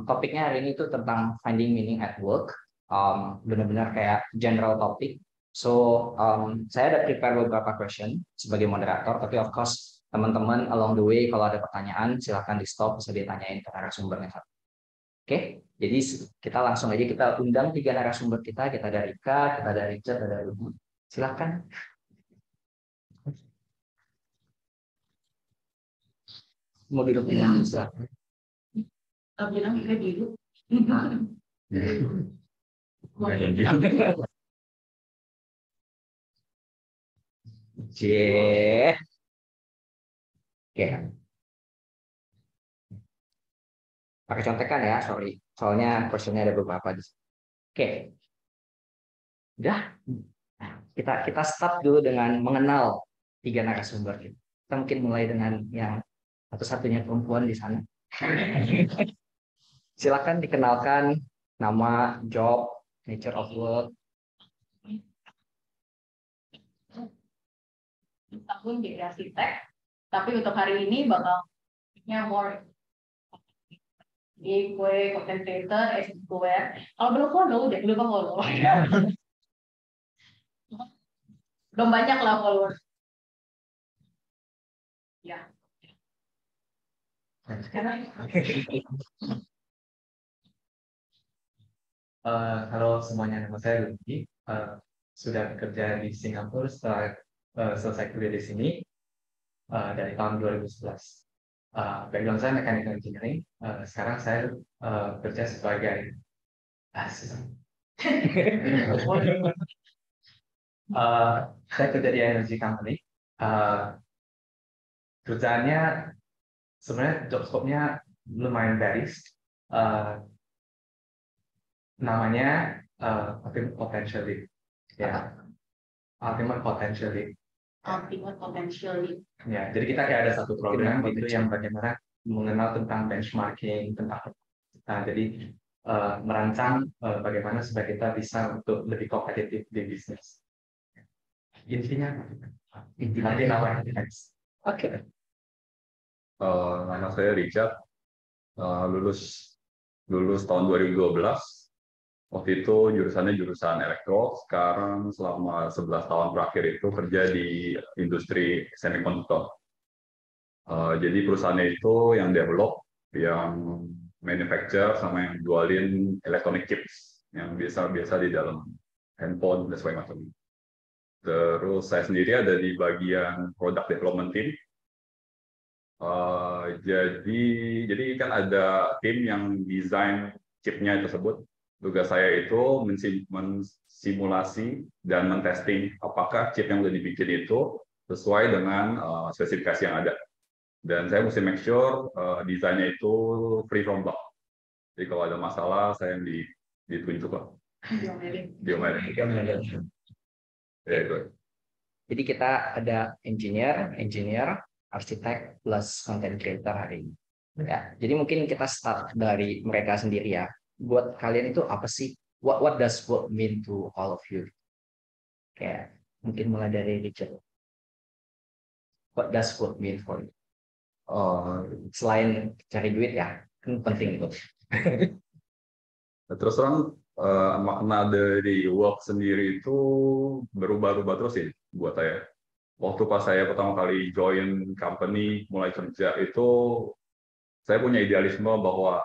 topiknya hari ini tuh tentang finding meaning at work. Benar-benar kayak general topik. So, saya ada prepare beberapa question sebagai moderator, tapi of course teman-teman along the way kalau ada pertanyaan silahkan di stop, bisa ditanyain ke narasumbernya. Oke, jadi kita langsung aja kita undang 3 narasumber kita ada Rika, kita ada Richard, ada Ruby. Silahkan. Mau duduk di mana? Silahkan. Bilang kita duduk. Cie. Oke. Pakai contekan ya, sorry. Soalnya questionnya ada beberapa di sini. Oke. Udah. Nah, kita start dulu dengan mengenal 3 narasumber kita. Kita mungkin mulai dengan yang satu-satunya perempuan di sana. Silakan dikenalkan nama, job, nature of work. Tahun di arsitek, tapi untuk hari ini bakal more giveaway, content creator, software. Kalau belum follow, jangan lupa follow. Belum banyak lah follower. Ya. Halo semuanya, nama saya Rudy. Sudah bekerja di Singapura setelah selesai kuliah di sini dari tahun 2011. Background saya mechanical engineering. Sekarang saya bekerja sebagai saya kerja di energy company. Kerjaannya sebenarnya job scope-nya lumayan varies. Namanya ultimate potential lead. Ya, ultimate potential lead. Ultimate potential lead. Ya, jadi kita kayak ada satu program itu yang bagaimana mengenal tentang benchmarking, tentang jadi merancang bagaimana supaya kita bisa untuk lebih kompetitif di bisnis. Intinya nanti namanya next. Oke. Nama saya Richard, lulus tahun 2012. Waktu itu jurusannya jurusan elektro. Sekarang selama 11 tahun terakhir itu kerja di industri semikonduktor. Jadi perusahaannya itu yang develop, yang manufacture, sama yang jualin electronic chips yang biasa di dalam handphone dan sebagainya. Terus saya sendiri ada di bagian product development team. Jadi kan ada tim yang desain chipnya tersebut. Tugas saya itu mensimulasi dan mentesting apakah chip yang sudah dibikin itu sesuai dengan spesifikasi yang ada. Dan saya mesti make sure desainnya itu free from bug. Jadi kalau ada masalah, saya yang ditunjuk lah. Diomelin. Ya, itu. Jadi kita ada engineer, arsitek plus content creator hari ini. Ya, jadi mungkin kita start dari mereka sendiri ya. Buat kalian itu apa sih? What does work mean to all of you? Kayak mungkin mulai dari Richard. What does work mean for you? Selain cari duit ya, kan penting itu. Terus terang makna dari work sendiri itu berubah-ubah terus sih buat saya. Waktu pas saya pertama kali join company, mulai kerja itu, saya punya idealisme bahwa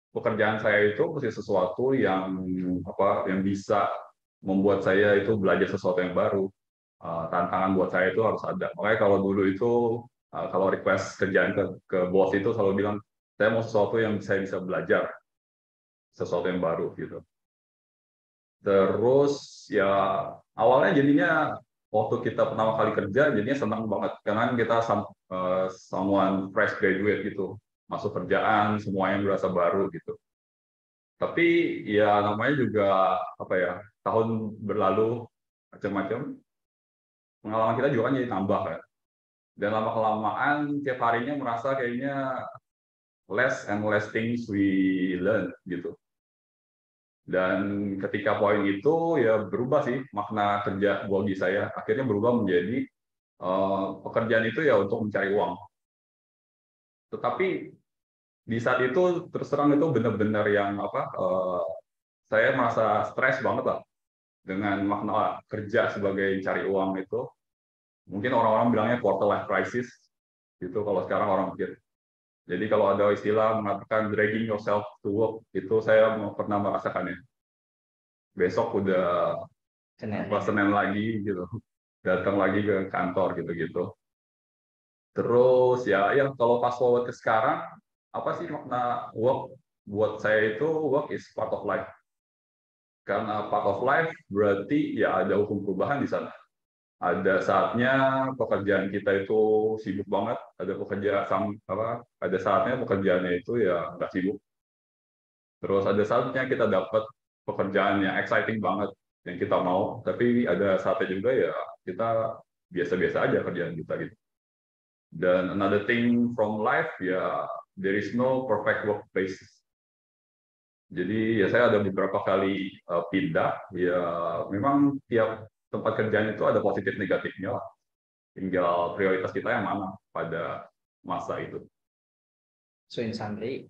pekerjaan saya itu mesti sesuatu yang bisa membuat saya itu belajar sesuatu yang baru. Tantangan buat saya itu harus ada. Makanya kalau dulu itu kalau request kerjaan ke bos itu selalu bilang saya mau sesuatu yang saya bisa belajar sesuatu yang baru gitu. Terus ya awalnya jadinya waktu kita pertama kali kerja jadinya senang banget karena kita someone fresh graduate gitu, masuk kerjaan semuanya berasa baru gitu. Tapi ya namanya juga tahun berlalu macam-macam, pengalaman kita juga kan jadi tambah kan. Dan lama kelamaan tiap harinya merasa kayaknya less and less things we learn gitu. Dan ketika poin itu ya berubah sih makna kerja bagi saya, akhirnya berubah menjadi pekerjaan itu ya untuk mencari uang. Tetapi di saat itu terus terang itu benar-benar yang saya merasa stres banget lah dengan makna kerja sebagai cari uang itu. Mungkin orang-orang bilangnya quarter life crisis gitu kalau sekarang orang pikir. Jadi kalau ada istilah mengatakan dragging yourself to work, itu saya pernah merasakannya. Besok udah Senin lagi gitu, datang lagi ke kantor gitu-gitu. Terus ya kalau fast forward ke sekarang, apa sih makna work? Buat saya itu work is part of life. Karena part of life berarti ya ada hukum perubahan di sana. Ada saatnya pekerjaan kita itu sibuk banget, ada saatnya pekerjaannya itu ya nggak sibuk. Terus ada saatnya kita dapat pekerjaan yang exciting banget yang kita mau, tapi ada saatnya juga ya kita biasa-biasa aja kerjaan kita gitu. Dan another thing from life ya, there is no perfect workplace. Jadi ya saya ada beberapa kali pindah, ya memang tiap tempat kerjaan itu ada positif negatifnya lah. Tinggal prioritas kita yang mana pada masa itu. So in summary,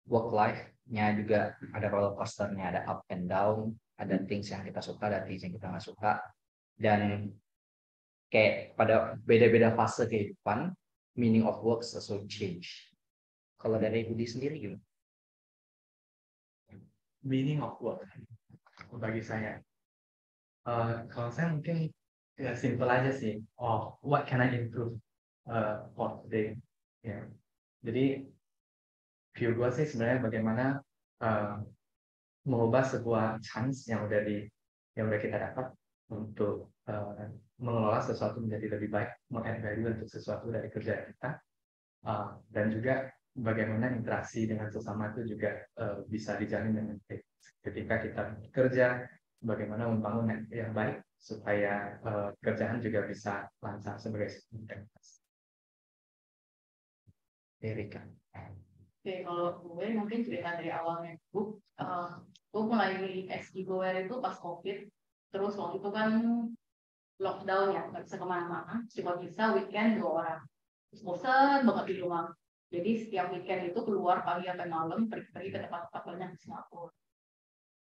work life-nya juga ada roller coaster-nya, ada up and down, ada things yang kita suka, ada things yang kita nggak suka. Dan kayak pada beda-beda fase kehidupan, meaning of work also change. Kalau dari Budi sendiri gimana? Meaning of work bagi saya, kalau saya mungkin ya simple aja sih. Oh, what can I improve for today? Ya, jadi view gue sih sebenarnya bagaimana mengubah sebuah chance yang udah kita dapat untuk mengelola sesuatu menjadi lebih baik, meng-add value untuk sesuatu dari kerja kita, dan juga bagaimana interaksi dengan sesama itu juga bisa dijalin dengan baik. Ketika kita bekerja, bagaimana membangun yang baik supaya kerjaan juga bisa lancar sebagai sebuah. Erika. Oke, kalau gue mungkin cerita dari awalnya gue mulai SG Goer itu pas COVID, terus waktu itu kan lockdown ya, nggak bisa kemana-mana, cuma bisa weekend 2 orang. Terus bosan banget di rumah. Jadi setiap weekend itu keluar pagi sampai malam, pergi-pergi ke tempat-tempat banyak di Singapura.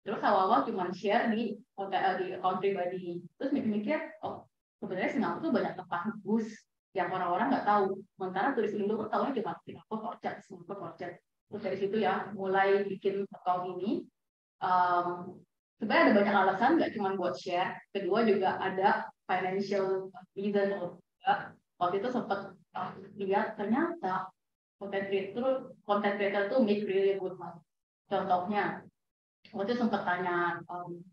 Terus awal-awal cuma share di account pribadi. Terus mikir-mikir, oh sebenarnya Singapura tuh banyak tempat bagus yang orang-orang nggak tahu. Sementara turis Indo tuh tahunya cuma Singapura Orchard. Terus dari situ ya mulai bikin account ini. Sebenarnya ada banyak alasan, nggak cuma buat share. Kedua juga ada financial reason juga. Waktu itu sempat lihat ternyata content creator tuh make really good money. Contohnya, waktu itu sempat tanya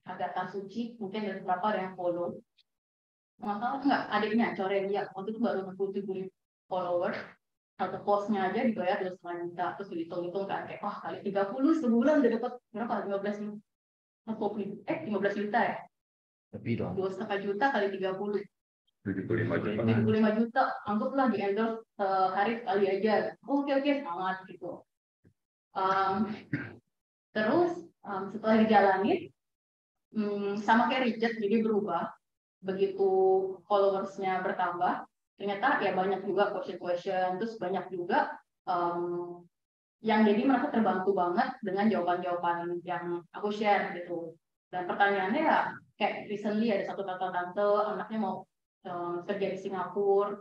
Agatha Suci, mungkin ada berapa ada yang follow. Masalah nggak, adiknya Corelia, waktu itu baru 67.000 followers. Satu postnya aja dibayar 2,5 juta. Terus dihitung-hitung kan, kayak wah kali 30 sebulan udah dapat berapa? 15 juta ya? Lebih dong. 2,5 juta kali 30. 75 juta. 75 juta, anggaplah di endorse sehari sekali aja. Oke, semangat gitu. Terus setelah dijalanin, sama kayak Richard, jadi berubah. Begitu followersnya bertambah, ternyata ya banyak juga question, terus banyak juga yang jadi merasa terbantu banget dengan jawaban-jawaban yang aku share gitu. Dan pertanyaannya ya kayak recently ada satu tante anaknya mau kerja di Singapura,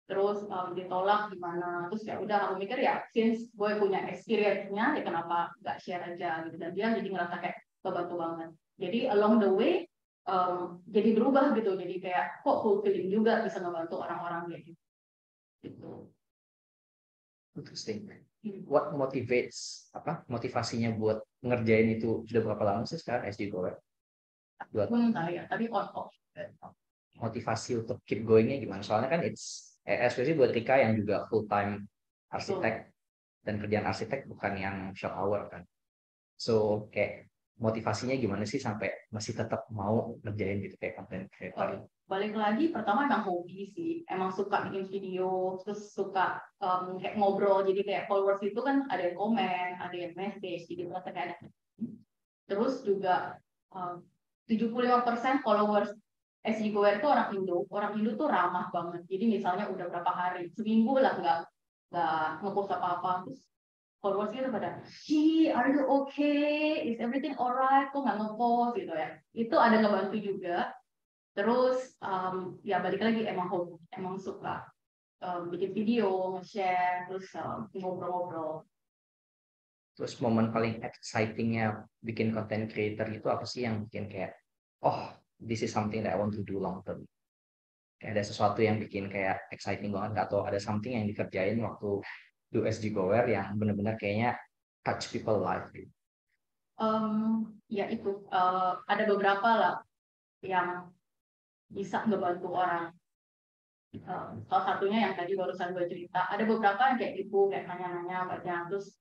terus ditolak gimana, terus ya udah aku mikir ya since gue punya experience-nya ya kenapa nggak share aja gitu. Dan dia jadi ngerasa kayak kebantu banget. Jadi along the way jadi berubah gitu, jadi kayak kok fulfilling juga bisa ngebantu orang-orang kayak gitu. Interesting. What motivasinya buat ngerjain itu sudah berapa lama sih sekarang SG Goer? Tapi on off. Motivasi untuk keep going-nya gimana? Soalnya kan especially buat Rika yang juga full time arsitek, dan kerjaan arsitek bukan yang shop hour kan. So kayak motivasinya gimana sih sampai masih tetap mau ngerjain gitu kayak content creator? Balik lagi, pertama emang hobi sih, emang suka bikin video, terus suka kayak ngobrol, jadi kayak followers itu kan ada yang komen, ada yang message, jadi merasa kayak ada. Terus juga 75% followers SG Goer itu orang Indo tuh ramah banget. Jadi misalnya udah berapa hari, seminggu lah nggak ngepost apa-apa, terus followers kita pada, are you okay? Is everything alright? Kok nggak nge-post gitu ya? Itu ada ngebantu juga. Terus ya balik lagi emang hobi, emang suka bikin video, nge-share, terus ngobrol-ngobrol. Terus momen paling excitingnya bikin content creator itu apa sih yang bikin kayak, oh, this is something that I want to do long term. Kayak ada sesuatu yang bikin kayak exciting banget, atau ada something yang dikerjain waktu do SG Goer yang benar-benar kayaknya touch people life gitu. Ya itu ada beberapa lah yang bisa ngebantu orang. Salah satunya yang tadi barusan gue cerita, ada beberapa yang kayak gitu, kayak nanya-nanya banyak. Terus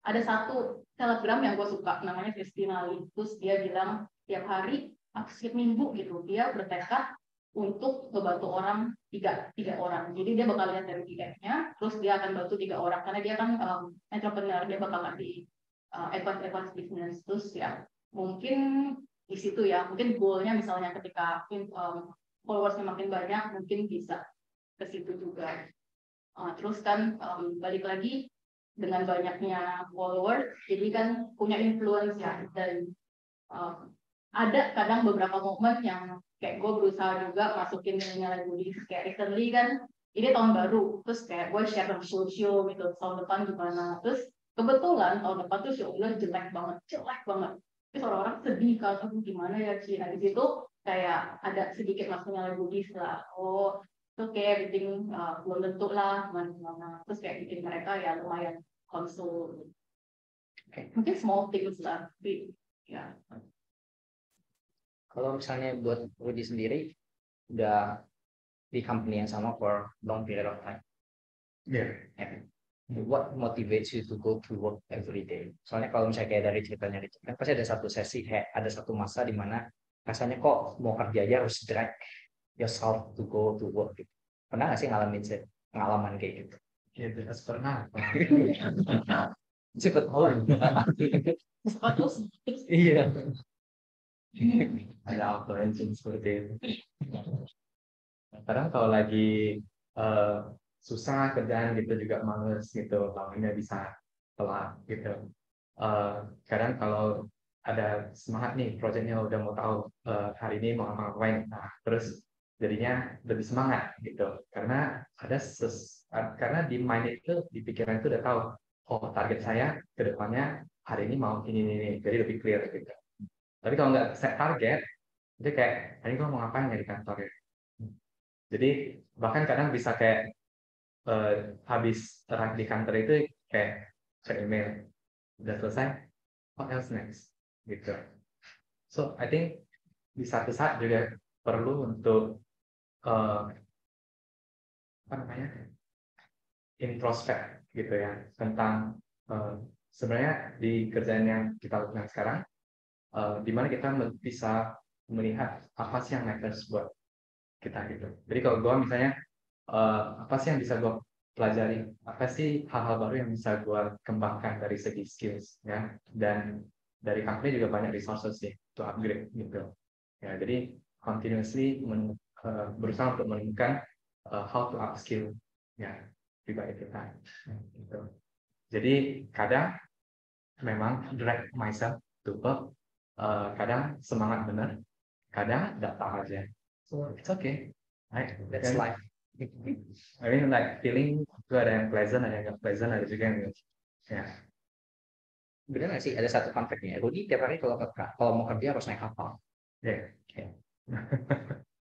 ada satu selebgram yang gue suka, namanya Christina Lee. Terus dia bilang tiap hari setiap minggu gitu dia bertekad untuk membantu orang tiga orang. Jadi dia bakal lihat dari tiga-nya, terus dia akan bantu 3 orang karena dia kan entrepreneur, dia bakal di advance business. Terus ya mungkin di situ ya, mungkin goalnya misalnya ketika followersnya makin banyak, mungkin bisa ke situ juga. Terus kan balik lagi dengan banyaknya follower, jadi kan punya influence ya, dan ada kadang beberapa momen yang kayak gue berusaha juga masukin nilai goodies, kayak recently kan ini tahun baru, terus kayak gue share di show gitu tahun depan gimana, terus kebetulan tahun depan tuh show gue jelek banget, terus orang-orang sedih kan, aku gimana ya Ci, nah di situ kayak ada sedikit masuk nilai goodies lah, oh itu kayak bikin belum tentu lah gimana, terus kayak bikin mereka ya lumayan konsol. Mungkin small things lah, tapi ya. Kalau misalnya buat Rudi sendiri, udah di company yang sama for long period of time. Yeah. What motivates you to go to work every day? Soalnya kalau misalnya kayak dari ceritanya Richard, kan pasti ada satu sesi, kayak ada satu masa di mana rasanya kok mau kerja aja harus drag yourself to go to work gitu. Pernah nggak sih ngalamin pengalaman kayak gitu? Ya jelas pernah. Cepet orang. Iya. Ada auto engine seperti itu. Kadang kalau lagi susah kerjaan gitu juga males gitu, lawannya bisa telat gitu. Kadang kalau ada semangat nih, proyeknya udah mau tahu hari ini mau ngapain, nah terus jadinya lebih semangat gitu, karena karena di mind itu, di pikiran itu udah tahu, oh target saya ke depannya hari ini mau ini, jadi lebih clear gitu. Tapi kalau nggak set target, itu kayak hari ini gue mau ngapain ya di kantor ya. Jadi bahkan kadang bisa kayak habis di kantor itu kayak cek email, udah selesai, what else next gitu. So I think di satu saat juga perlu untuk apa namanya, introspek gitu ya, tentang sebenarnya di kerjaan yang kita lakukan sekarang, di mana kita bisa melihat apa sih yang matters buat kita gitu. Jadi kalau gue misalnya apa sih yang bisa gue pelajari, apa sih hal-hal baru yang bisa gue kembangkan dari segi skills ya, dan dari company juga banyak resources sih to upgrade gitu ya. Jadi continuously berusaha untuk menemukan how to upskill ya pribadi kita gitu. Jadi kadang memang drag myself to work, kadang semangat bener, kadang datang aja, so it's okay, right? That's life. I mean like feeling itu ada yang pleasant, ada yang nggak pleasant, ada juga yang ya. Bener nggak sih ada satu fun fact-nya, Rudi tiap hari kalau mau kerja harus naik kapal. Yeah.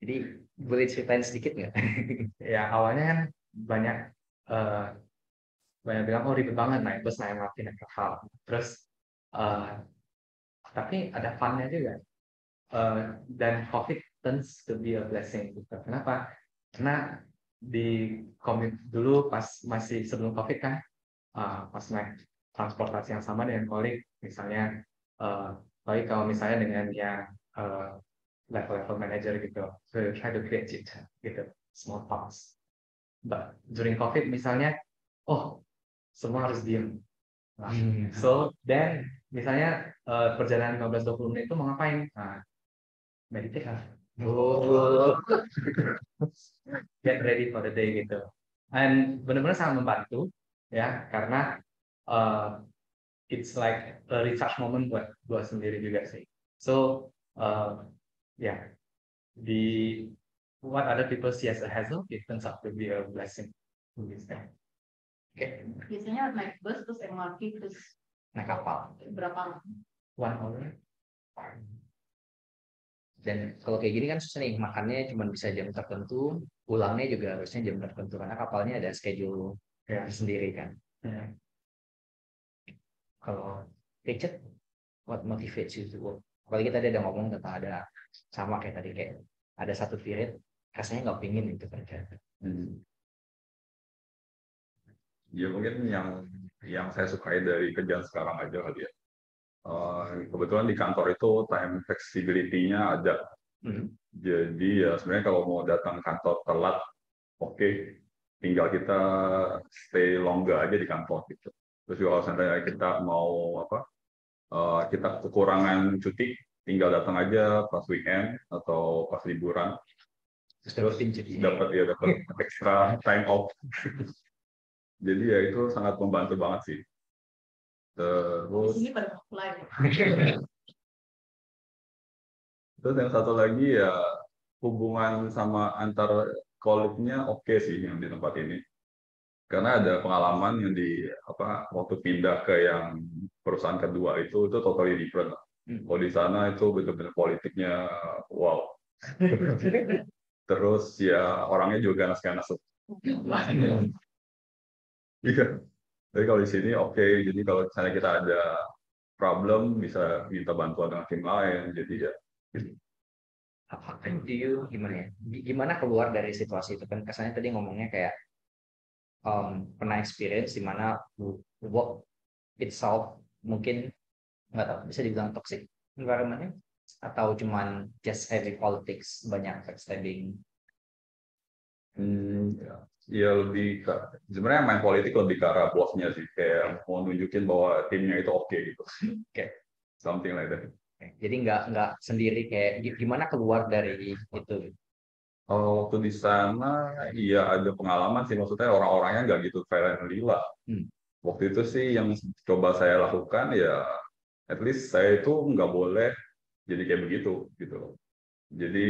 Jadi boleh ceritain sedikit nggak? Ya awalnya kan banyak bilang oh ribet banget naik bus, naik MRT, naik kapal. Terus tapi ada fun-nya juga. Dan COVID turns to be a blessing gitu. Kenapa? Karena di commute dulu pas masih sebelum COVID kan, pas naik transportasi yang sama dengan kolik, misalnya baik kalau misalnya dengan yang level manager gitu, so try to create it gitu, small talks. But during COVID misalnya, oh semua harus diem. Nah, so then misalnya perjalanan 15-20 menit itu mau ngapain? Nah, meditate lah. Oh. Get ready for the day gitu. And benar-benar sangat membantu ya, karena it's like a recharge moment buat gue sendiri juga sih. So yeah, the what other people see as a hassle, it turns out to be a blessing. Oke, Biasanya naik bus terus MRT terus naik kapal. berapa? 1 hour. Dan kalau kayak gini kan susah nih, makannya cuma bisa jam tertentu, pulangnya juga harusnya jam tertentu karena kapalnya ada schedule sendiri kan. Kalau Richard, what motivates you to work? Apalagi tadi ada ngomong tentang ada sama kayak tadi, kayak ada satu period rasanya nggak pingin itu kerja. Ya mungkin yang saya sukai dari kerjaan sekarang aja kali ya. Kebetulan di kantor itu time flexibility-nya ada. Jadi ya sebenarnya kalau mau datang kantor telat, oke, tinggal kita stay longer aja di kantor gitu. Terus juga kalau seandainya kita mau kita kekurangan cuti, tinggal datang aja pas weekend atau pas liburan. Terus dapat extra time off. Jadi ya itu sangat membantu banget sih. Terus Di sini pada apply. Terus yang satu lagi ya hubungan sama antar kolegnya oke sih yang di tempat ini. Karena ada pengalaman yang waktu pindah ke yang perusahaan kedua itu totally different. Kalau di sana itu benar-benar politiknya wow. Terus ya orangnya juga ganas-ganas. Iya. Tapi kalau di sini oke. Jadi kalau misalnya kita ada problem bisa minta bantuan dengan tim lain. Jadi ya. Gimana ya? Gimana keluar dari situasi itu kan? Kesannya tadi ngomongnya kayak pernah experience di mana work itself mungkin nggak tahu bisa dibilang toxic environment-nya atau cuman just heavy politics, banyak backstabbing. Ya lebih sebenarnya main politik lebih ke arah bosnya sih, kayak mau nunjukin bahwa timnya itu oke gitu. Something like that. Jadi nggak sendiri, kayak gimana keluar dari itu. Waktu di sana iya ada pengalaman sih, maksudnya orang-orangnya nggak gitu friendly lah. Waktu itu sih yang coba saya lakukan ya at least saya itu nggak boleh jadi kayak begitu gitu. Jadi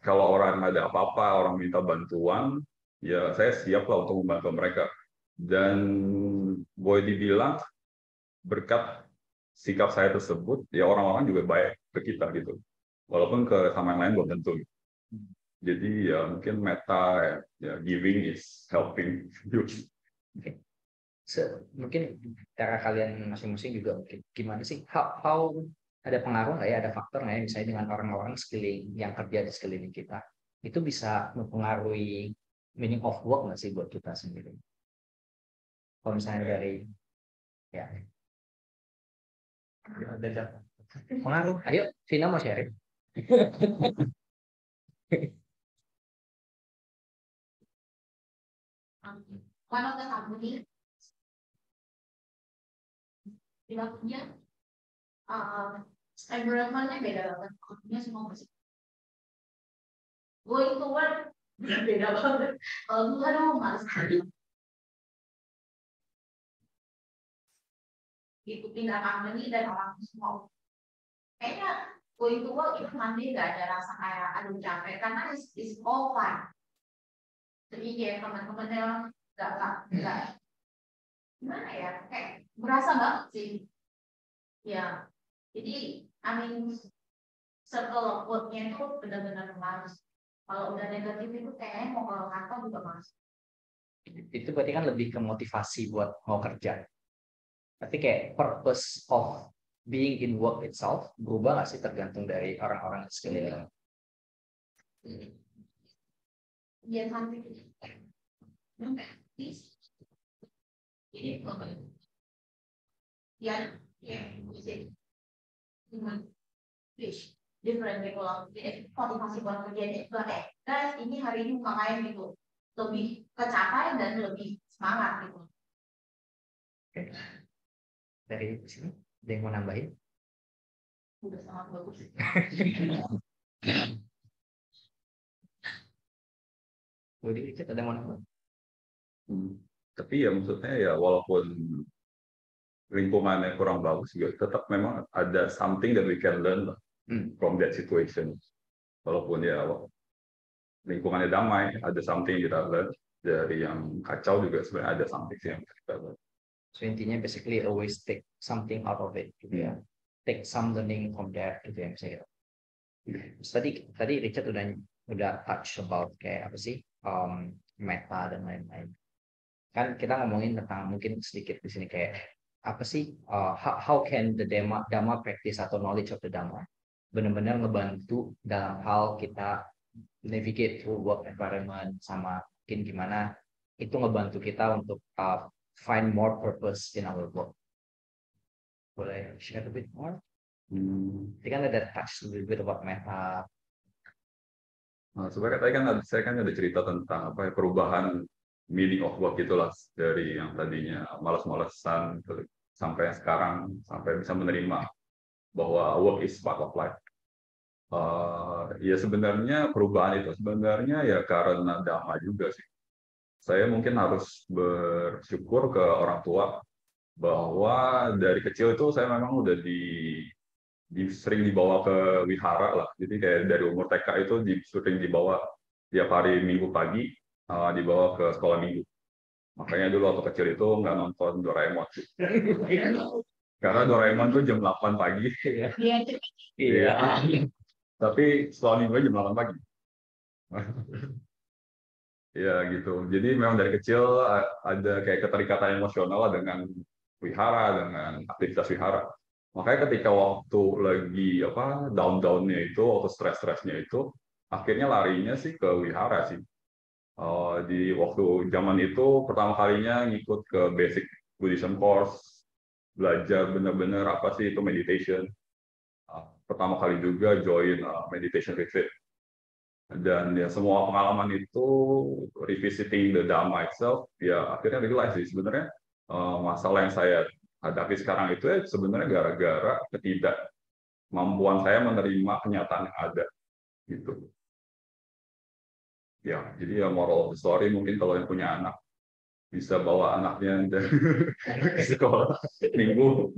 kalau orang ada apa-apa, orang minta bantuan, ya saya siap lah untuk membantu mereka. Dan boleh dibilang berkat sikap saya tersebut, ya orang-orang juga baik ke kita gitu. Walaupun ke sama yang lain belum tentu. Jadi ya mungkin meta ya giving is helping you. Mungkin cara kalian masing-masing juga mungkin gimana sih? How ada pengaruh nggak ya, ada faktor nggak ya misalnya dengan orang-orang sekeliling yang kerja di sekeliling kita itu bisa mempengaruhi meaning of work nggak sih buat kita sendiri? Kalau misalnya dari ya pengaruh, ayo Vina mau sharing. One of the company dilakunya environment-nya beda banget, company-nya semua musik. Going to work beda banget. Kalau gue aduh males sekali. Itu pindah company dan orang semua. Kayaknya going to work itu nanti nggak ada rasa kayak aduh capek karena is all fun. Jadi kayak teman-temannya nggak gimana ya, kayak berasa banget sih ya. Jadi circle of work-nya itu benar-benar males. Kalau udah negatif itu kayaknya mau ke kantor juga males. Itu berarti kan lebih ke motivasi buat mau kerja. Berarti kayak purpose of being in work itself berubah nggak sih tergantung dari orang-orang sekeliling? Dia sampai ini ya musik fish different kalau jadi motivasi buat kerja ini kayak guys ini hari ini makanya gitu lebih kecapai dan lebih semangat gitu. Dari sini ada yang mau nambahin? Udah sangat bagus. Budi dikit ada yang mau nambahin? Tapi ya maksudnya ya walaupun lingkungannya kurang bagus juga, tetap memang ada something that we can learn from that situation. Walaupun ya lingkungannya damai, ada something yang kita learn. Dari yang kacau juga sebenarnya ada something yang kita learn. So intinya basically always take something out of it, gitu ya. Take some learning from that, gitu yang saya. Tadi Richard udah touch about kayak apa sih meta dan lain-lain. Kan kita ngomongin tentang mungkin sedikit di sini kayak apa sih how can the Dhamma practice atau knowledge of the Dhamma benar-benar ngebantu dalam hal kita navigate through work environment, sama mungkin gimana itu ngebantu kita untuk find more purpose in our work. Boleh share a bit more? Jadi kan ada touch a little bit about meta. Nah, sebenarnya tadi kan saya kan ada cerita tentang apa ya, perubahan meaning of work itulah, dari yang tadinya malas-malasan sampai sekarang sampai bisa menerima bahwa work is part of life. Ya sebenarnya perubahan itu sebenarnya ya karena Dhamma juga sih. Saya mungkin harus bersyukur ke orang tua bahwa dari kecil itu saya memang udah sering dibawa ke wihara lah. Jadi kayak dari umur TK itu sering dibawa tiap hari Minggu pagi, dibawa ke sekolah minggu. Makanya dulu waktu kecil itu nggak nonton Doraemon. Karena Doraemon tuh jam 8 pagi. Iya. Tapi sekolah minggu jam 8 pagi. Ya gitu. Jadi memang dari kecil ada kayak keterikatan emosional dengan wihara, dengan aktivitas wihara. Makanya ketika waktu lagi down-downnya itu, waktu stres-stresnya itu, akhirnya larinya sih ke wihara sih. Di waktu zaman itu pertama kalinya ngikut ke basic Buddhism course, belajar benar-benar apa sih itu meditation. Pertama kali juga join meditation retreat. Dan ya semua pengalaman itu revisiting the Dhamma itself, ya akhirnya realize sih sebenarnya masalah yang saya hadapi sekarang itu ya sebenarnya gara-gara ketidakmampuan saya menerima kenyataan yang ada gitu. Ya, jadi ya moral of the story mungkin kalau yang punya anak bisa bawa anaknya ke sekolah minggu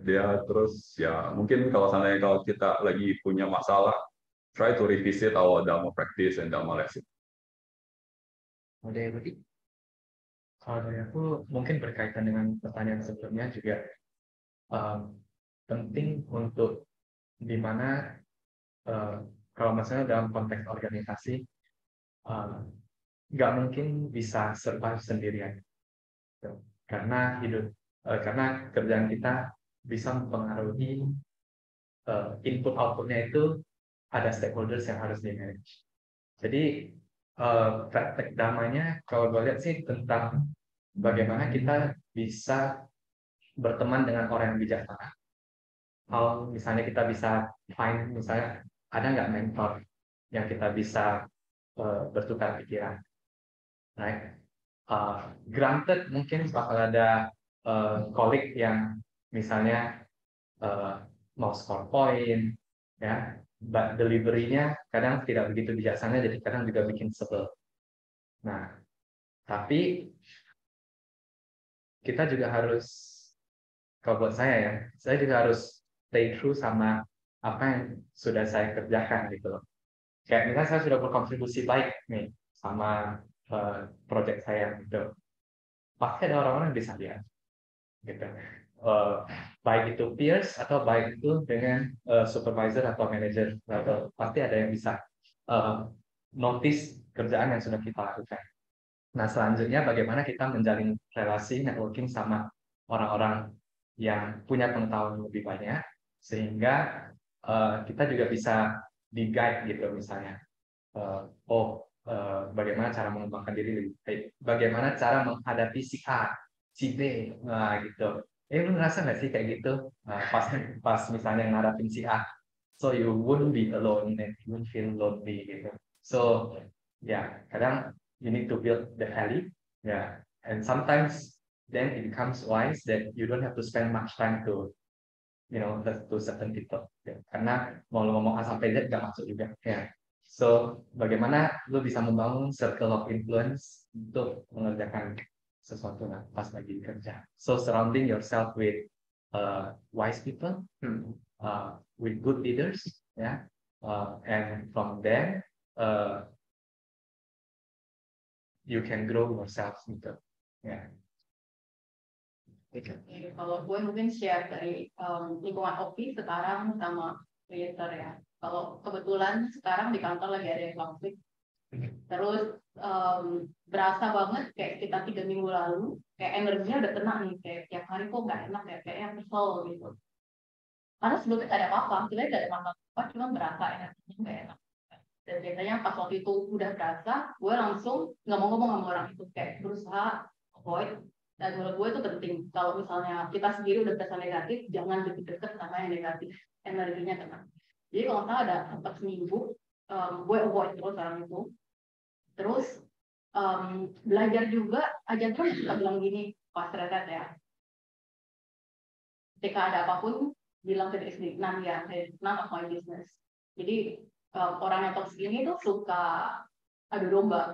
dia terus ya mungkin kalau kita lagi punya masalah, try to revisit our Dhamma practice and Dhamma lesson. Ada yang lebih? Kalau dari aku mungkin berkaitan dengan pertanyaan sebelumnya juga penting untuk dimana kalau misalnya dalam konteks organisasi nggak mungkin bisa survive sendirian, karena karena kerjaan kita bisa mempengaruhi input outputnya itu ada stakeholders yang harus di manage. Jadi praktek damanya kalau gue lihat sih tentang bagaimana kita bisa berteman dengan orang yang bijaksana. Kalau misalnya kita bisa find misalnya ada nggak mentor yang kita bisa bertukar pikiran. Right? Granted mungkin bakal ada colleague yang misalnya mau score point, ya, but delivery-nya kadang tidak begitu bijaksana, jadi kadang juga bikin sebel. Nah, tapi kita juga harus, kalau buat saya juga harus stay true sama apa yang sudah saya kerjakan gitu loh. Kayak misalnya saya sudah berkontribusi baik nih sama project saya gitu. Pasti ada orang-orang yang bisa lihat gitu. Baik itu peers atau baik itu dengan supervisor atau manager level, pasti ada yang bisa notice kerjaan yang sudah kita lakukan. Nah, selanjutnya bagaimana kita menjalin relasi networking sama orang-orang yang punya pengetahuan lebih banyak, sehingga kita juga bisa di-guide gitu misalnya. Bagaimana cara mengembangkan diri lebih baik, bagaimana cara menghadapi si A, si B, nah gitu. Lu ngerasa nggak sih kayak gitu? Pas misalnya ngadapin si A, so you wouldn't be alone and you wouldn't feel lonely gitu. So kadang you need to build the ally, and sometimes then it becomes wise that you don't have to spend much time to certain people, karena mau ngomong A sampai Z nggak masuk juga, ya. So bagaimana lu bisa membangun circle of influence untuk mengerjakan sesuatu pas lagi kerja. So surrounding yourself with wise people, with good leaders, ya, and from there you can grow yourself gitu, ya. Kalau gue mungkin share dari lingkungan office sekarang sama creator ya. Kalau kebetulan sekarang di kantor lagi ada yang konflik, terus berasa banget kayak kita 3 minggu lalu kayak energinya udah kena nih, kayak tiap hari kok nggak enak ya, kayaknya kesel gitu. Karena sebelumnya nggak ada apa-apa, sebenarnya nggak ada masalah, cuma berasa energinya nggak enak. Dan biasanya pas waktu itu udah berasa, gue langsung nggak mau ngomong sama orang itu, kayak berusaha avoid. Dan menurut gue itu penting, kalau misalnya kita sendiri udah berasa negatif, jangan deket-deket sama yang negatif, energinya kena. Jadi kalau nggak ada 4 minggu, gue avoid terus orang itu. Terus belajar juga, aja terus kita bilang gini pas retret ya, ketika ada apapun bilang ke diri sendiri, none of my business. Jadi orang yang toxic ini tuh suka adu domba,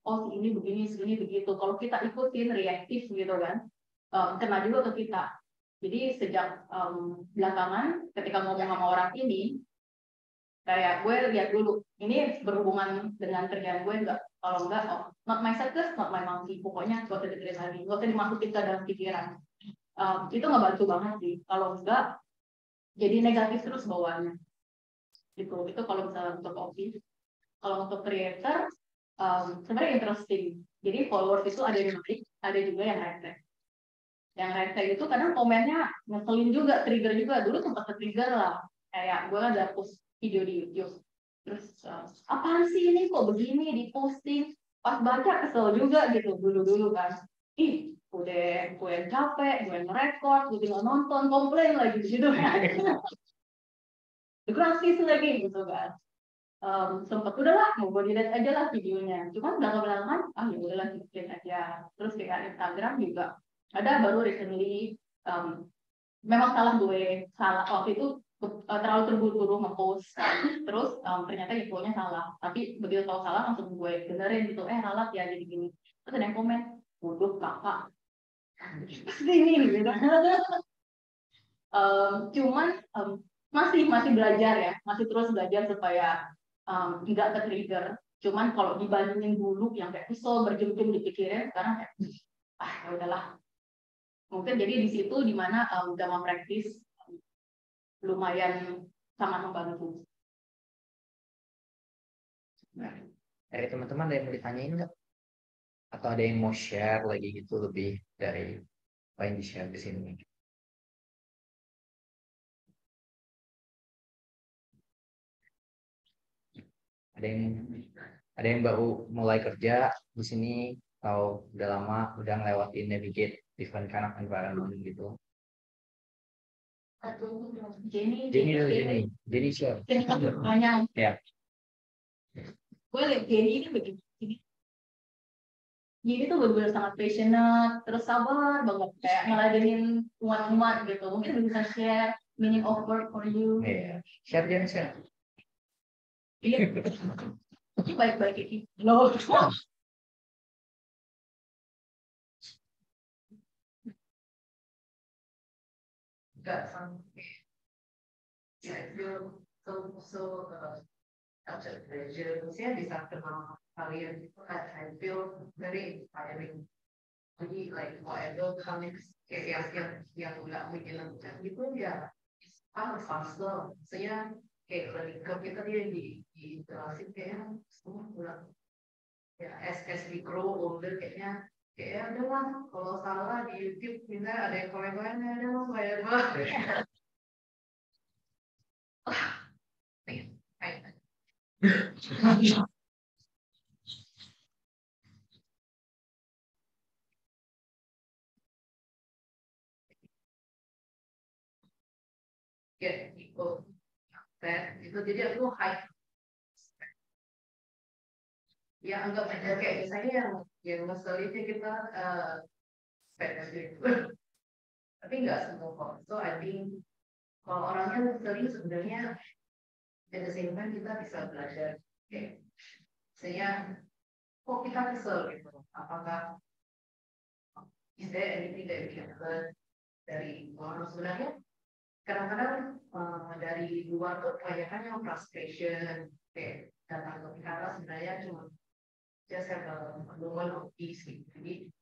oh ini begini, segini begitu. Kalau kita ikutin reaktif gitu kan, kena juga ke kita. Jadi sejak belakangan ketika ngomong sama orang ini, kayak gue lihat dulu ini berhubungan dengan kerjaan gue enggak. Kalau enggak, oh, not my circus, not my monkey. Pokoknya gak usah dipikirin lagi, gak usah dimasukin ke dalam pikiran. Itu ngebantu banget sih. Kalau enggak, jadi negatif terus bawaannya. Itu kalau misalnya untuk office. Kalau untuk creator, sebenarnya interesting. Jadi followers itu ada yang baik, ada juga yang rese. Yang rese itu kadang komennya ngeselin juga, trigger juga. Dulu sempat trigger lah. Kayak gue ada post video di YouTube. Terus apaan sih ini kok begini di posting? Pas baca kesel juga gitu dulu kan. Ih, udah gue yang capek, gue yang ngerekord, gue tinggal nonton, komplain lagi gitu kan. Gratis lagi gitu kan. Sempat udahlah mau gue delete aja lah videonya. Cuman belakangan ya udahlah delete aja. Terus kayak Instagram juga ada baru recently memang salah gue, salah waktu itu terlalu terburu-buru ngepost, terus ternyata infonya salah, tapi begitu tahu salah langsung gue benerin gitu, ralat ya jadi gini. Terus ada yang komen, bodoh kakak ini gitu. Cuman masih belajar ya, masih terus belajar supaya tidak ke-trigger. Cuman kalau dibandingin dulu yang kayak kesel berjam-jam dipikirin, sekarang kayak ya udahlah. Mungkin jadi di situ dimana udah mempraktis lumayan sangat membantu. Nah, dari teman-teman ada yang mau ditanyain nggak? Atau ada yang mau share lagi gitu lebih dari apa yang di-share di sini? Ada yang baru mulai kerja di sini atau udah lama udah ngelewatin navigate different kind of environment gitu? Jenny share. Banyak. Ya. Gue lihat Jenny ini begini. Jenny tuh benar-benar sangat passionate, terus sabar banget kayak ngeladenin umat-umat gitu. Mungkin bisa share meaning of work for you. Iya. Share Jenny share. Iya. Ini baik-baik ini. Loh. Enggak sampai. Ya, itu so such a pleasure. Saya bisa kenal kalian itu I feel very inspiring. Jadi like whatever comes kayak yang nggak menyenangkan gitu ya, harus faster. Saya kayak learning curve kita dia di jelasin kayak semua pulang. Ya as we grow older kayaknya adalah kalau salah di YouTube misalnya ada yang komen-komen ada lah whatever. Ya, itu jadi aku high. Ya anggap aja kayak misalnya yang ngeselinnya kita gitu. Tapi nggak semua kok. So I think kalau orangnya ngeselin sebenarnya at the same time kita bisa belajar. Kayak saya kok kita kesel gitu. Apakah is there anything that we can learn dari orang sebenarnya? Kadang-kadang dari luar tuh kebanyakan yang frustration, kayak datang ke kita sebenarnya cuma just have a moment of peace gitu. Jadi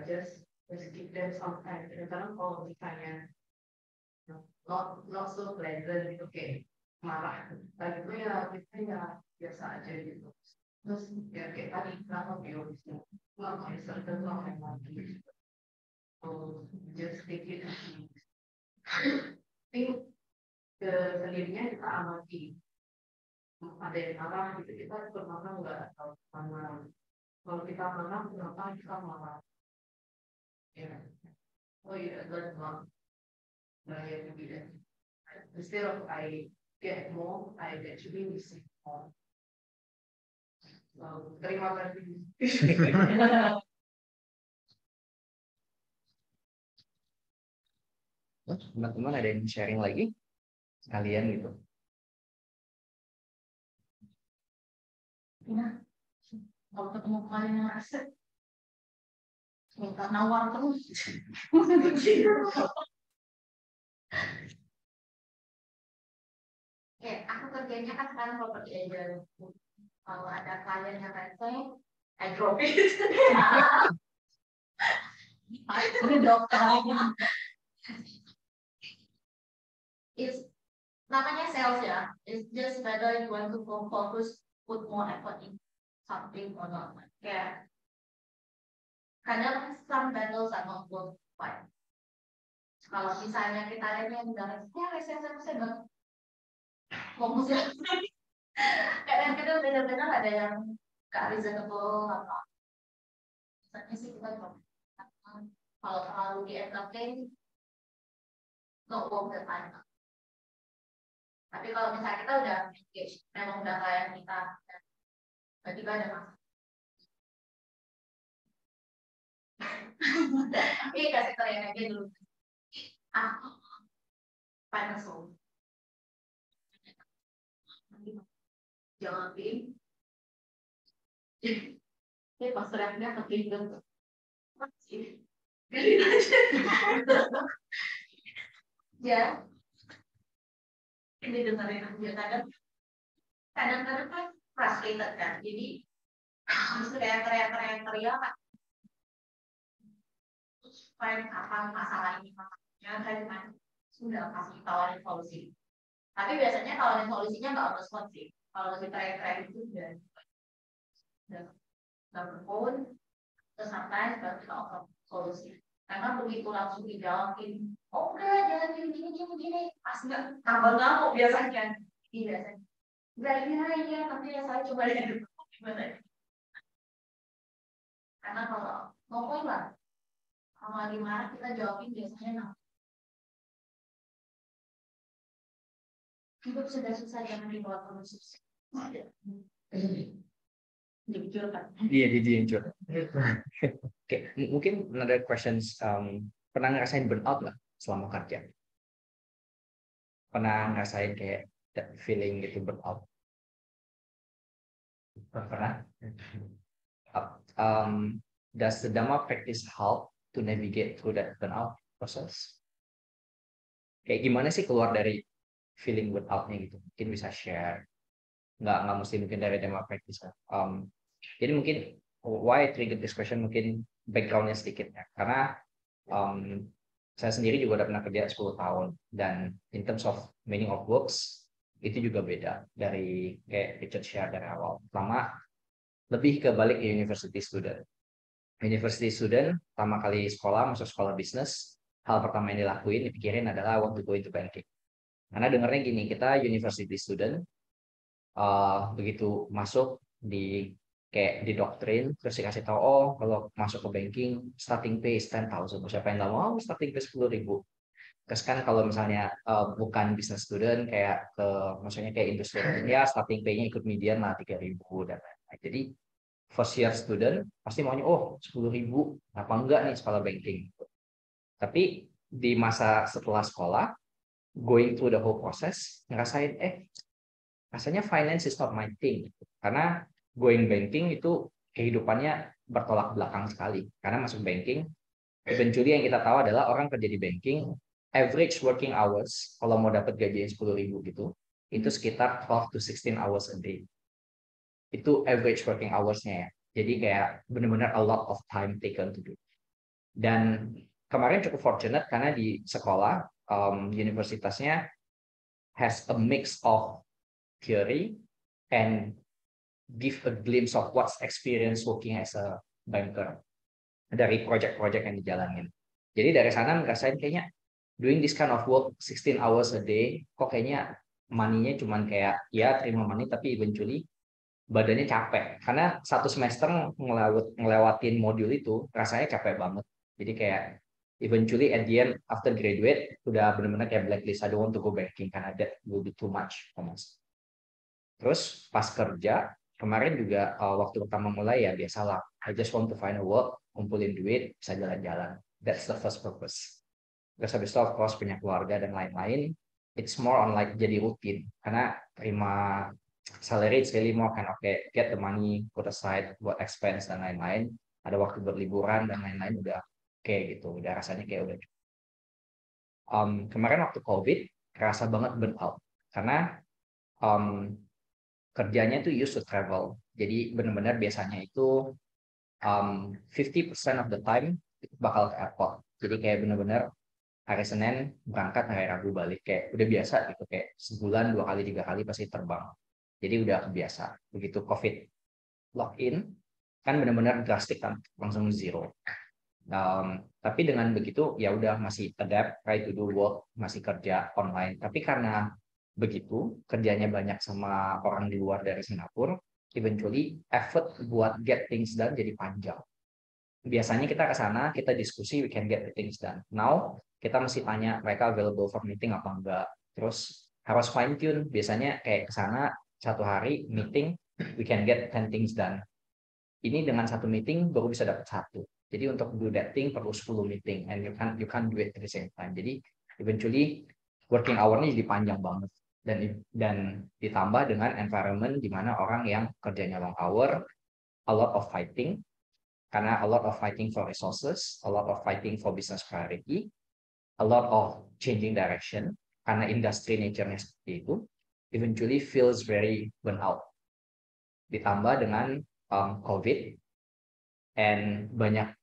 just give them some time. Kadang-kadang kalau misalnya not so pleasant gitu, kayak marah, lagi itu ya kita ya biasa aja gitu. Terus ya kayak tadi kenapa biologis nggak mau certain orang lagi. So just take it easy. Think sendirinya kita amati. Ada yang marah gitu, kita bermarah nggak tahu mana. Kalau kita marah, kenapa kita marah? Ya, oh iya, that's one. Nah, ya begitu. Instead of I get more, I actually receive more. So, terima kasih. Teman-teman ada yang sharing lagi sekalian gitu? Ya, kalau ketemu kalian yang asik, minta nawar terus. Aku kerjanya kan sekarang property agent. Kalau ada klien yang rese, I drop it. Ini dokter aja. Namanya sales ya. It's just whether you want to focus, put more effort in something or not. Kayak kadang some battles are not worth fight. Kalau misalnya kita lihat yang udah rese banget, fokus ya. Kadang-kadang benar-benar ada yang gak reasonable apa. Misalnya sih kita kalau terlalu di entertain, not worth the time. Tapi kalau misalnya kita udah engage, memang udah klien kita, tiba-tiba ada masalah. Ini kasih klien aja dulu. Financial. Jangan tim. Ini pas teriaknya ketinggalan. Masih. Biarin aja. Ya. Ini dengerin aja kadang-kadang kan frustrated kan. Jadi harus teriak kan. Find apa masalah ini kan sudah kasih tawarin solusi. Tapi biasanya tawarin solusinya nggak responsif. Kalau kita teriak itu udah berphone, terus sometimes baru kita offer solusi. Karena begitu langsung dijawabin, oh enggak, jangan gini, pas nggak tambah ngamuk biasanya. Biasanya. Enggak ini aja, tapi ya saya coba lihat dulu gimana. Karena kalau ngomong lah, kalau lagi marah kita jawabin biasanya hidup sudah susah, jangan dibawa terus susah. Jujur kan? Iya, jujur. Oke, mungkin another questions. Pernah ngerasain burnout nggak selama kerja? Pernah ngerasain kayak that feeling gitu burnout? Pernah? Does the Dhamma practice help to navigate through that burnout process? Kayak gimana sih keluar dari feeling burnout-nya gitu? Mungkin bisa share. Nggak mesti mungkin dari Dhamma practice. Jadi mungkin why I triggered this question, mungkin background-nya sedikit ya. Karena saya sendiri juga udah pernah kerja 10 tahun. Dan in terms of meaning of works, itu juga beda dari kayak Richard share dari awal. Pertama, lebih ke balik ke university student. University student, pertama kali sekolah, masuk sekolah bisnis, hal pertama yang dilakuin, dipikirin adalah want to go into banking. Karena dengarnya gini, kita university student, begitu masuk di kayak didoktrin, terus dikasih tahu, oh kalau masuk ke banking, starting pay is 10,000. Siapa yang nggak mau starting pay 10.000. Terus kan kalau misalnya bukan business student, kayak maksudnya kayak industri, ya starting pay-nya ikut median lah 3.000 dan lain-lain. Jadi first year student pasti maunya, oh 10.000, apa enggak nih sekolah banking. Tapi di masa setelah sekolah, going through the whole process, ngerasain, rasanya finance is not my thing. Karena going banking itu kehidupannya bertolak belakang sekali. Karena masuk banking, eventually yang kita tahu adalah orang kerja di banking, average working hours, kalau mau dapat gaji 10.000 gitu, itu sekitar 12 to 16 hours a day. Itu average working hours-nya ya. Jadi kayak benar-benar a lot of time taken to do. Dan kemarin cukup fortunate karena di sekolah, universitasnya has a mix of theory and give a glimpse of what's experience working as a banker dari project-project yang dijalanin. Jadi dari sana ngerasain kayaknya doing this kind of work 16 hours a day, kok kayaknya money-nya cuman kayak ya terima money tapi eventually badannya capek. Karena satu semester ngelewatin modul itu rasanya capek banget. Jadi kayak eventually at the end after graduate udah benar-benar kayak blacklist, I don't want to go banking karena that will be too much almost. Terus pas kerja kemarin juga waktu pertama mulai ya biasalah, I just want to find a work, kumpulin duit, bisa jalan-jalan. That's the first purpose. Terus habis itu of course punya keluarga dan lain-lain. It's more on like jadi rutin karena terima salary it's really more kan okay, get the money put aside buat expense dan lain-lain. Ada waktu berliburan dan lain-lain udah kayak gitu, udah rasanya kayak udah. Kemarin waktu COVID kerasa banget burnout karena kerjanya tuh used to travel. Jadi benar-benar biasanya itu 50% of the time itu bakal ke airport. Jadi kayak benar-benar hari Senin berangkat, hari Rabu balik. Kayak udah biasa gitu, kayak sebulan 2 kali 3 kali pasti terbang. Jadi udah kebiasa. Begitu COVID login kan benar-benar drastik kan, langsung zero. Tapi dengan begitu ya udah masih adapt, try to do work, masih kerja online. Tapi karena begitu kerjanya banyak sama orang di luar dari Singapura, eventually effort buat get things done jadi panjang. Biasanya kita ke sana, kita diskusi, we can get the things done. Now kita mesti tanya mereka available for meeting apa enggak. Terus harus fine tune. Biasanya kayak ke sana 1 hari meeting, we can get 10 things done. Ini dengan 1 meeting baru bisa dapat 1. Jadi untuk do that thing perlu 10 meeting and you can't do it at the same time. Jadi eventually working hour-nya jadi panjang banget. Dan ditambah dengan environment di mana orang yang kerjanya long hour, a lot of fighting, karena a lot of fighting for resources, a lot of fighting for business priority, a lot of changing direction, karena industri nature-nya seperti itu, eventually feels very burnout. Ditambah dengan COVID, and banyak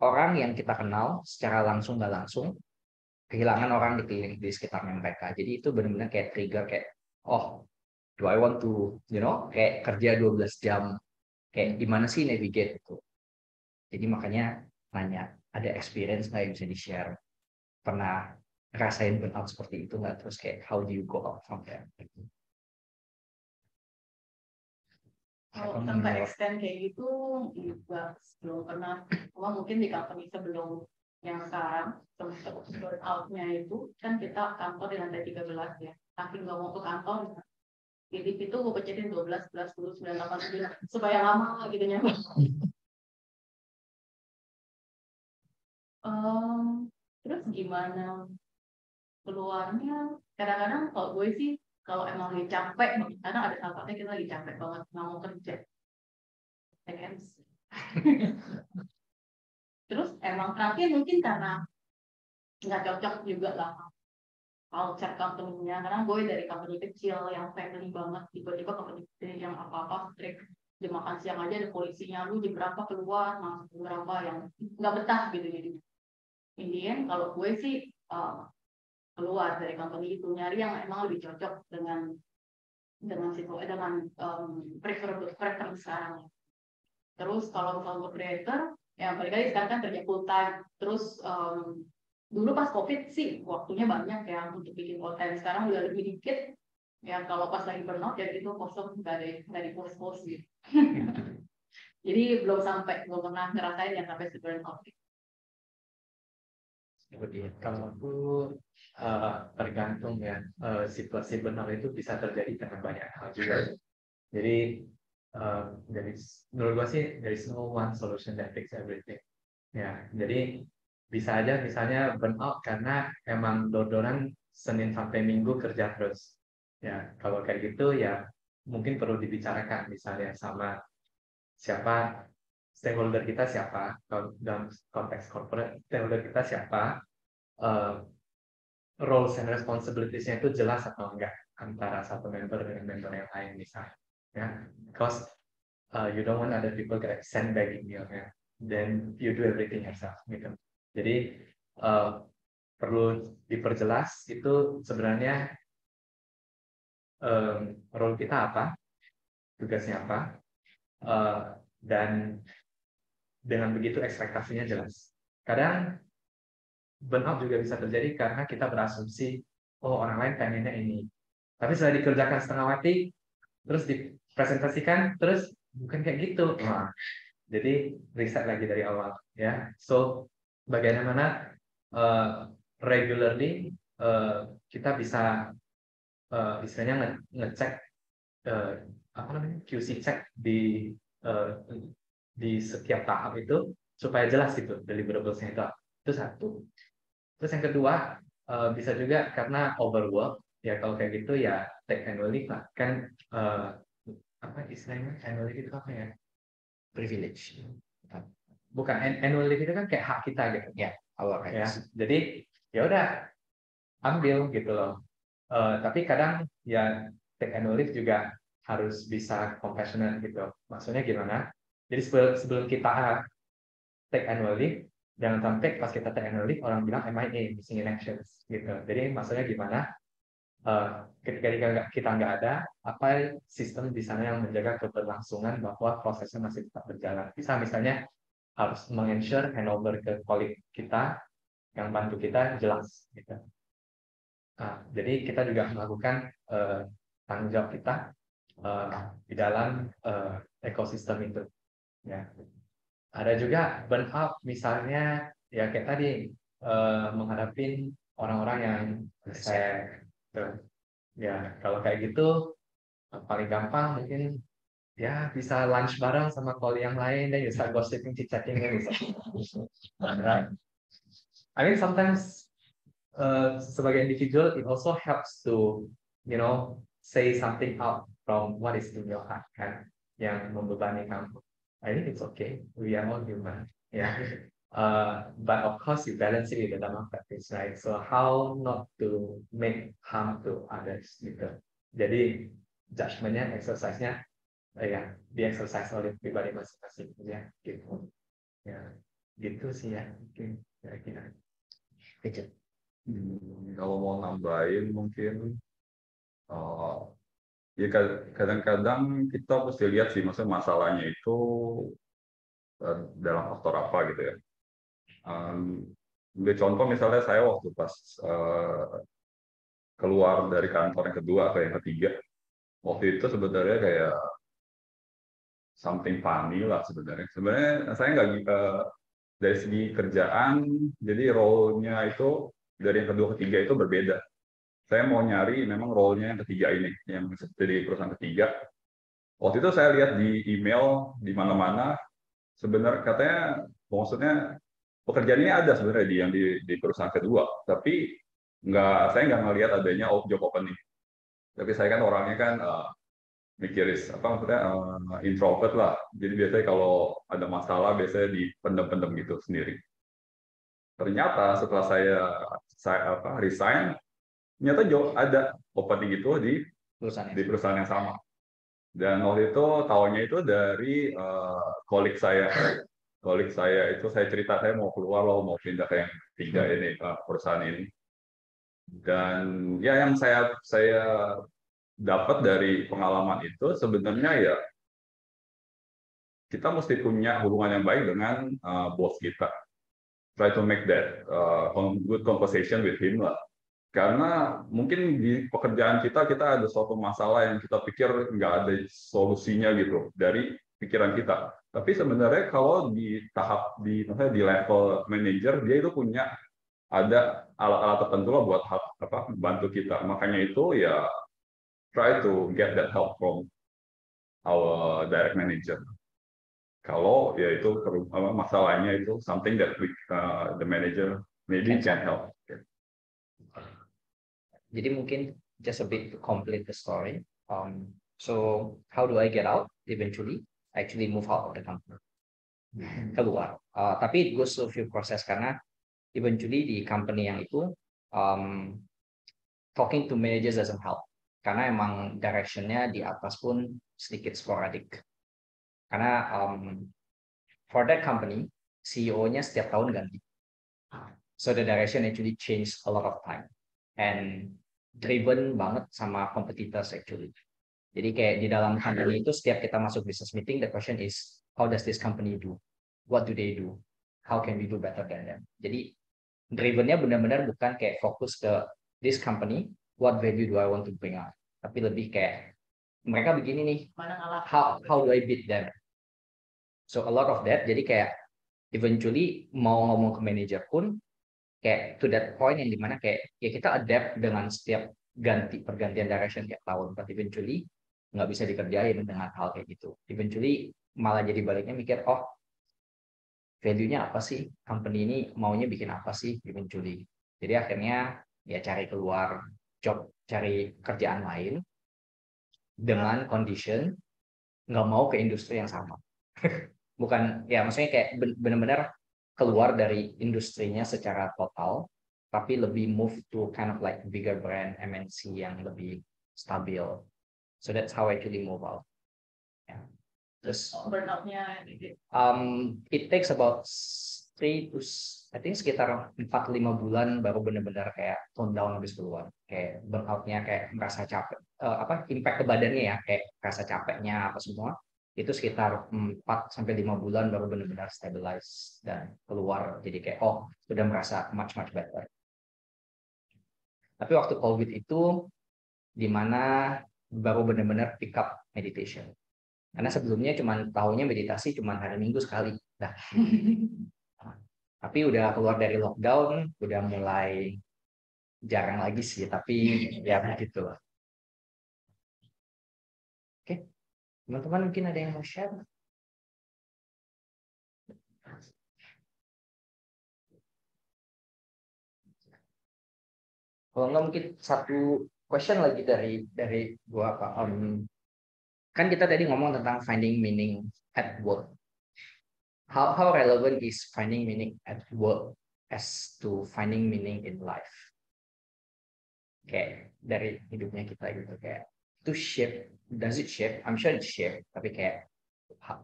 orang yang kita kenal secara langsung nggak langsung, kehilangan orang di sekitarnya mereka. Jadi itu benar-benar kayak trigger kayak, oh, do I want to, kayak kerja 12 jam, kayak gimana sih navigate itu. Jadi makanya nanya, ada experience nggak yang bisa di-share? Pernah ngerasain burnout seperti itu nggak? Terus kayak, how do you go out from there? Kalau sampai extend kayak gitu, juga belum pernah. Cuma mungkin di company sebelum yang sekarang burn out-nya itu kan kita kantor di lantai 13 ya. Saking nggak mau ke kantor, jadi itu gue pencettin 12, 11, 10, 9, 8, 9 supaya lama gitu nyampe. Terus gimana keluarnya? Kadang-kadang kalau gue sih kalau emang lagi capek, karena ada saat-saatnya kita lagi capek banget nggak mau kerja. Terus emang terakhir mungkin karena nggak cocok juga lah culture company-nya, karena gue dari company kecil yang family banget, tiba-tiba company gede yang apa-apa strict, jam makan siang aja ada polisinya, lu jam berapa keluar, masuk jam berapa, yang nggak betah gitu. Jadi Indian kalau gue sih keluar dari company itu, nyari yang emang lebih cocok dengan preference sekarang. Terus kalau misalnya creator, ya balik lagi sekarang kan kerja full time. Terus dulu pas COVID sih waktunya banyak ya untuk bikin konten. Sekarang udah lebih dikit. Ya kalau pas lagi burnout ya itu kosong dari post gitu. Jadi belum pernah ngerasain yang sampai burnout. Kalau aku tergantung ya, situasi benar itu bisa terjadi karena banyak hal juga. Jadi menurut gue sih there is no one solution that fix everything. Ya, jadi bisa aja misalnya burnout karena emang dodoran Senin sampai Minggu kerja terus. Ya, kalau kayak gitu ya mungkin perlu dibicarakan misalnya sama siapa stakeholder kita siapa, kalau dalam konteks corporate stakeholder kita siapa, roles and responsibilities-nya itu jelas atau enggak antara satu member dengan member yang lain misalnya, ya, because you don't want other people kayak sandbagging you, ya, then you do everything yourself gitu. Jadi perlu diperjelas itu sebenarnya role kita apa, tugasnya apa, dan dengan begitu ekspektasinya jelas. Kadang burnout juga bisa terjadi karena kita berasumsi, oh orang lain pengennya ini, tapi setelah dikerjakan setengah mati, terus dipresentasikan, terus bukan kayak gitu. Nah, jadi riset lagi dari awal, ya. So bagaimana regularly kita bisa istilahnya ngecek apa namanya QC check di setiap tahap itu supaya jelas gitu deliverables-nya itu satu. Terus yang kedua bisa juga karena overwork, ya kalau kayak gitu ya take annual leave lah kan, apa istilahnya annual leave itu apa ya, Privilege. bukan annual leave itu kan kayak hak kita gitu Ya, our ya, rights. jadi ya udah ambil gitu loh. Tapi kadang ya take annual leave juga harus bisa compassionate gitu. Maksudnya gimana? Jadi sebelum kita take annual leave, jangan sampai pas kita take annual leave orang bilang MIA, missing in actions gitu. Jadi maksudnya gimana? Ketika kita nggak ada, apa sistem di sana yang menjaga keberlangsungan bahwa prosesnya masih tetap berjalan. Bisa misalnya harus meng-ensure handover ke colleague kita yang bantu kita jelas gitu. Nah, jadi kita juga melakukan tanggung jawab kita di dalam ekosistem itu. Ya. Ada juga burnout misalnya ya kayak tadi menghadapi orang-orang yang resek. Ya kalau kayak gitu paling gampang mungkin ya bisa lunch bareng sama koli yang lain dan bisa gossiping, chit-chatting kan bisa. Right. I mean sometimes sebagai individual it also helps to say something out from what is in your heart kan yang membebani kamu. I think it's okay, we are all human, yeah. But of course you balance it with the Dhamma practice, right? So how not to make harm to others gitu. Jadi judgementnya, exercise-nya ya di exercise oleh pribadi masing-masing ya gitu. Ya gitu sih ya mungkin kira-kira. Kalau mau nambahin mungkin ya kadang-kadang kita mesti lihat sih maksudnya masalahnya itu dalam faktor apa gitu ya. Ambil contoh misalnya saya waktu pas keluar dari kantor yang kedua atau yang ketiga, waktu itu sebenarnya kayak something funny lah sebenarnya. Sebenarnya saya nggak dari segi kerjaan, jadi role-nya itu dari yang kedua ketiga itu berbeda. Saya mau nyari memang role-nya yang ketiga ini, yang di perusahaan ketiga. Waktu itu saya lihat di email di mana-mana, sebenarnya katanya maksudnya pekerjaan ini ada sebenarnya di perusahaan kedua, tapi saya nggak ngelihat adanya job opening. Tapi saya kan orangnya kan mikiris apa maksudnya introvert lah. Jadi biasanya kalau ada masalah biasanya dipendam-pendam gitu sendiri. Ternyata setelah saya resign, ternyata ada opening itu di perusahaan yang sama. Dan waktu itu tahunya itu dari kolik saya itu saya cerita saya mau keluar loh, mau pindah ke yang ketiga ini perusahaan ini. Dan ya yang saya dapat dari pengalaman itu sebenarnya ya kita mesti punya hubungan yang baik dengan bos kita. Try to make that good conversation with him lah. Karena mungkin di pekerjaan kita ada suatu masalah yang kita pikir nggak ada solusinya gitu dari pikiran kita. Tapi sebenarnya kalau di tahap misalnya di level manager dia itu punya ada alat-alat tertentu lah buat bantu kita. Makanya itu ya try to get that help from our direct manager. Kalau ya itu masalahnya itu something that the manager maybe can help. Jadi mungkin just a bit to complete the story. So how do I get out? Eventually, I actually move out of the company. keluar. Tapi it goes through few proses karena eventually di company yang itu talking to managers doesn't help karena emang directionnya di atas pun sedikit sporadik. Karena for that company CEO-nya setiap tahun ganti. So the direction actually changed a lot of time and driven banget sama competitors actually. Jadi kayak di dalam company itu setiap kita masuk business meeting, the question is how does this company do? What do they do? How can we do better than them? Jadi drivennya benar-benar bukan kayak fokus ke this company, what value do I want to bring out? Tapi lebih kayak mereka begini nih, how do I beat them? So a lot of that. Jadi kayak eventually mau ngomong ke manager pun kayak to that point yang dimana kayak ya kita adapt dengan setiap pergantian direction tiap tahun, but eventually nggak bisa dikerjain dengan hal kayak gitu. Eventually malah jadi baliknya mikir, oh value-nya apa sih? Company ini maunya bikin apa sih eventually? Jadi akhirnya ya cari keluar job, cari kerjaan lain dengan condition nggak mau ke industri yang sama. Bukan ya maksudnya kayak benar-benar keluar dari industrinya secara total, tapi lebih move to kind of like bigger brand MNC yang lebih stabil. So that's how I actually move out. Yeah. Terus burnout-nya it takes about 3 to I think sekitar 4-5 bulan baru benar-benar kayak tone down habis keluar. Kayak burnout-nya kayak merasa capek, impact ke badannya ya, kayak rasa capeknya apa semua. Itu sekitar 4-5 bulan baru benar-benar stabilize dan keluar. Jadi kayak sudah merasa much better. Tapi waktu COVID itu dimana baru benar-benar pick up meditation. Karena sebelumnya tahunya meditasi cuma hari Minggu sekali. Nah. Tapi udah keluar dari lockdown, udah mulai jarang lagi sih, tapi ya begitu lah. Oke, teman-teman mungkin ada yang mau share? Kalau nggak mungkin satu question lagi dari gua Pak. Kan kita tadi ngomong tentang finding meaning at work. How relevant is finding meaning at work as to finding meaning in life? Kayak dari hidupnya kita gitu kayak itu does it shape? I'm sure it shape, tapi kayak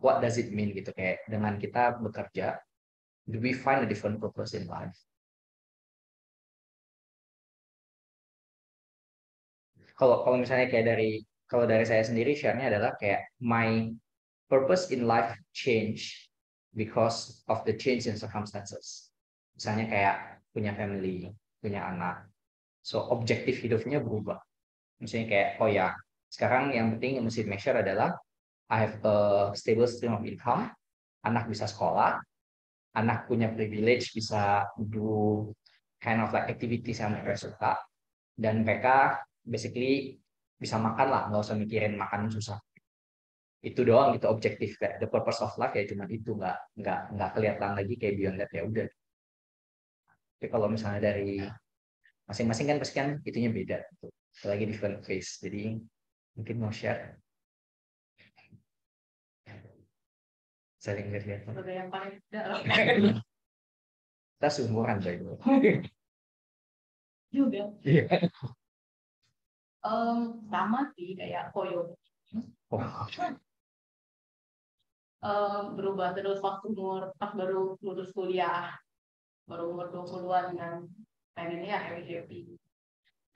what does it mean gitu kayak dengan kita bekerja, do we find a different purpose in life? Kalau misalnya kayak dari saya sendiri share-nya adalah kayak my purpose in life change because of the change in circumstances. Misalnya kayak punya family, punya anak. So objektif hidupnya berubah. Misalnya kayak sekarang yang penting yang mesti make sure adalah I have a stable stream of income, anak bisa sekolah, anak punya privilege bisa do kind of like activities yang mereka suka, dan mereka basically bisa makan lah, nggak usah mikirin makan susah. Itu doang gitu objektif, kayak the purpose of life ya cuma itu, nggak kelihatan lagi kayak beyond that ya udah. Tapi kalau misalnya dari masing-masing kan pasti kan itunya beda gitu. Lagi different phase, jadi mungkin mau share. Saling lihat. sebagai yang paling dalam Kita seumuran coy. juga. Iya. Sama sih kayak Koyo. Berubah terus waktu pas baru lulus kuliah, baru umur 20-an kan, pengennya happy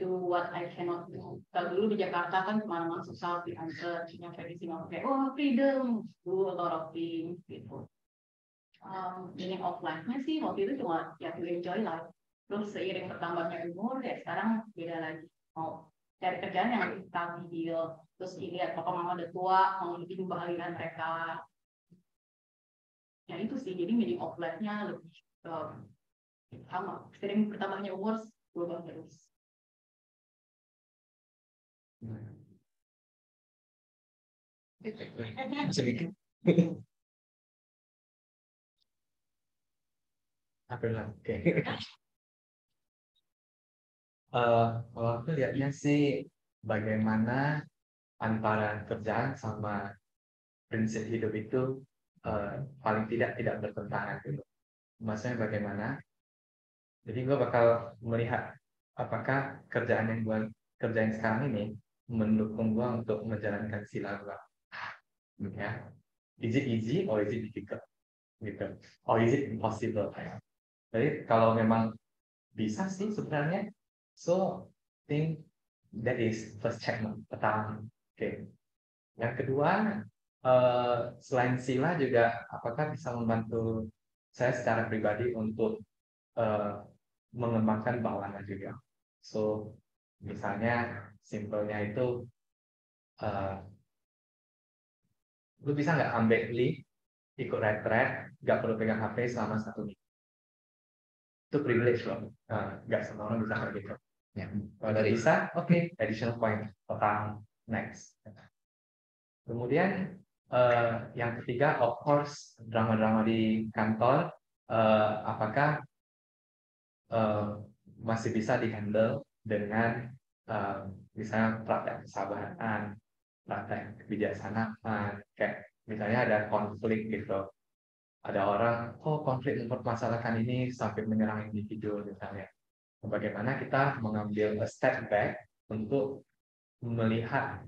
do what I cannot do. Kalau dulu di Jakarta kan kemana-mana susah diantar, nyampe di sini kayak freedom, do a lot of things gitu. Meaning of life-nya sih waktu itu cuma ya to enjoy life. Terus seiring bertambahnya umur ya sekarang beda lagi, mau cari kerjaan yang lebih stabil, terus dilihat papa mama udah tua, mau lebih bahagia mereka. Ya itu sih, jadi meaning of life-nya lebih sama. Sering bertambahnya umur berubah terus. Masih bikin. Apa lah? Oke. Kalau aku lihatnya sih bagaimana antara kerjaan sama prinsip hidup itu paling tidak bertentangan gitu. Maksudnya bagaimana? Jadi gue bakal melihat apakah kerjaan yang gue kerjain sekarang ini mendukung gue untuk menjalankan sila gue. Ya, is it easy or is it difficult? Gitu. Or is it impossible? Jadi kalau memang bisa sih sebenarnya, so think that is first check pertama. Oke. Yang kedua, selain sila juga apakah bisa membantu saya secara pribadi untuk mengembangkan bawahannya juga. So misalnya simpelnya itu lu bisa nggak ambil leave, ikut retret, nggak perlu pegang HP selama 1 minggu. Itu privilege loh, nggak semua orang bisa kayak gitu. Ya. Kalau bisa, oke, additional point total next. Kemudian yang ketiga, of course, drama-drama di kantor, apakah masih bisa dihandle dengan misalnya praktek kesabaran, praktek kebijaksanaan, kayak misalnya ada konflik gitu. Ada orang, konflik mempermasalahkan ini sampai menyerang individu misalnya. Bagaimana kita mengambil a step back untuk melihat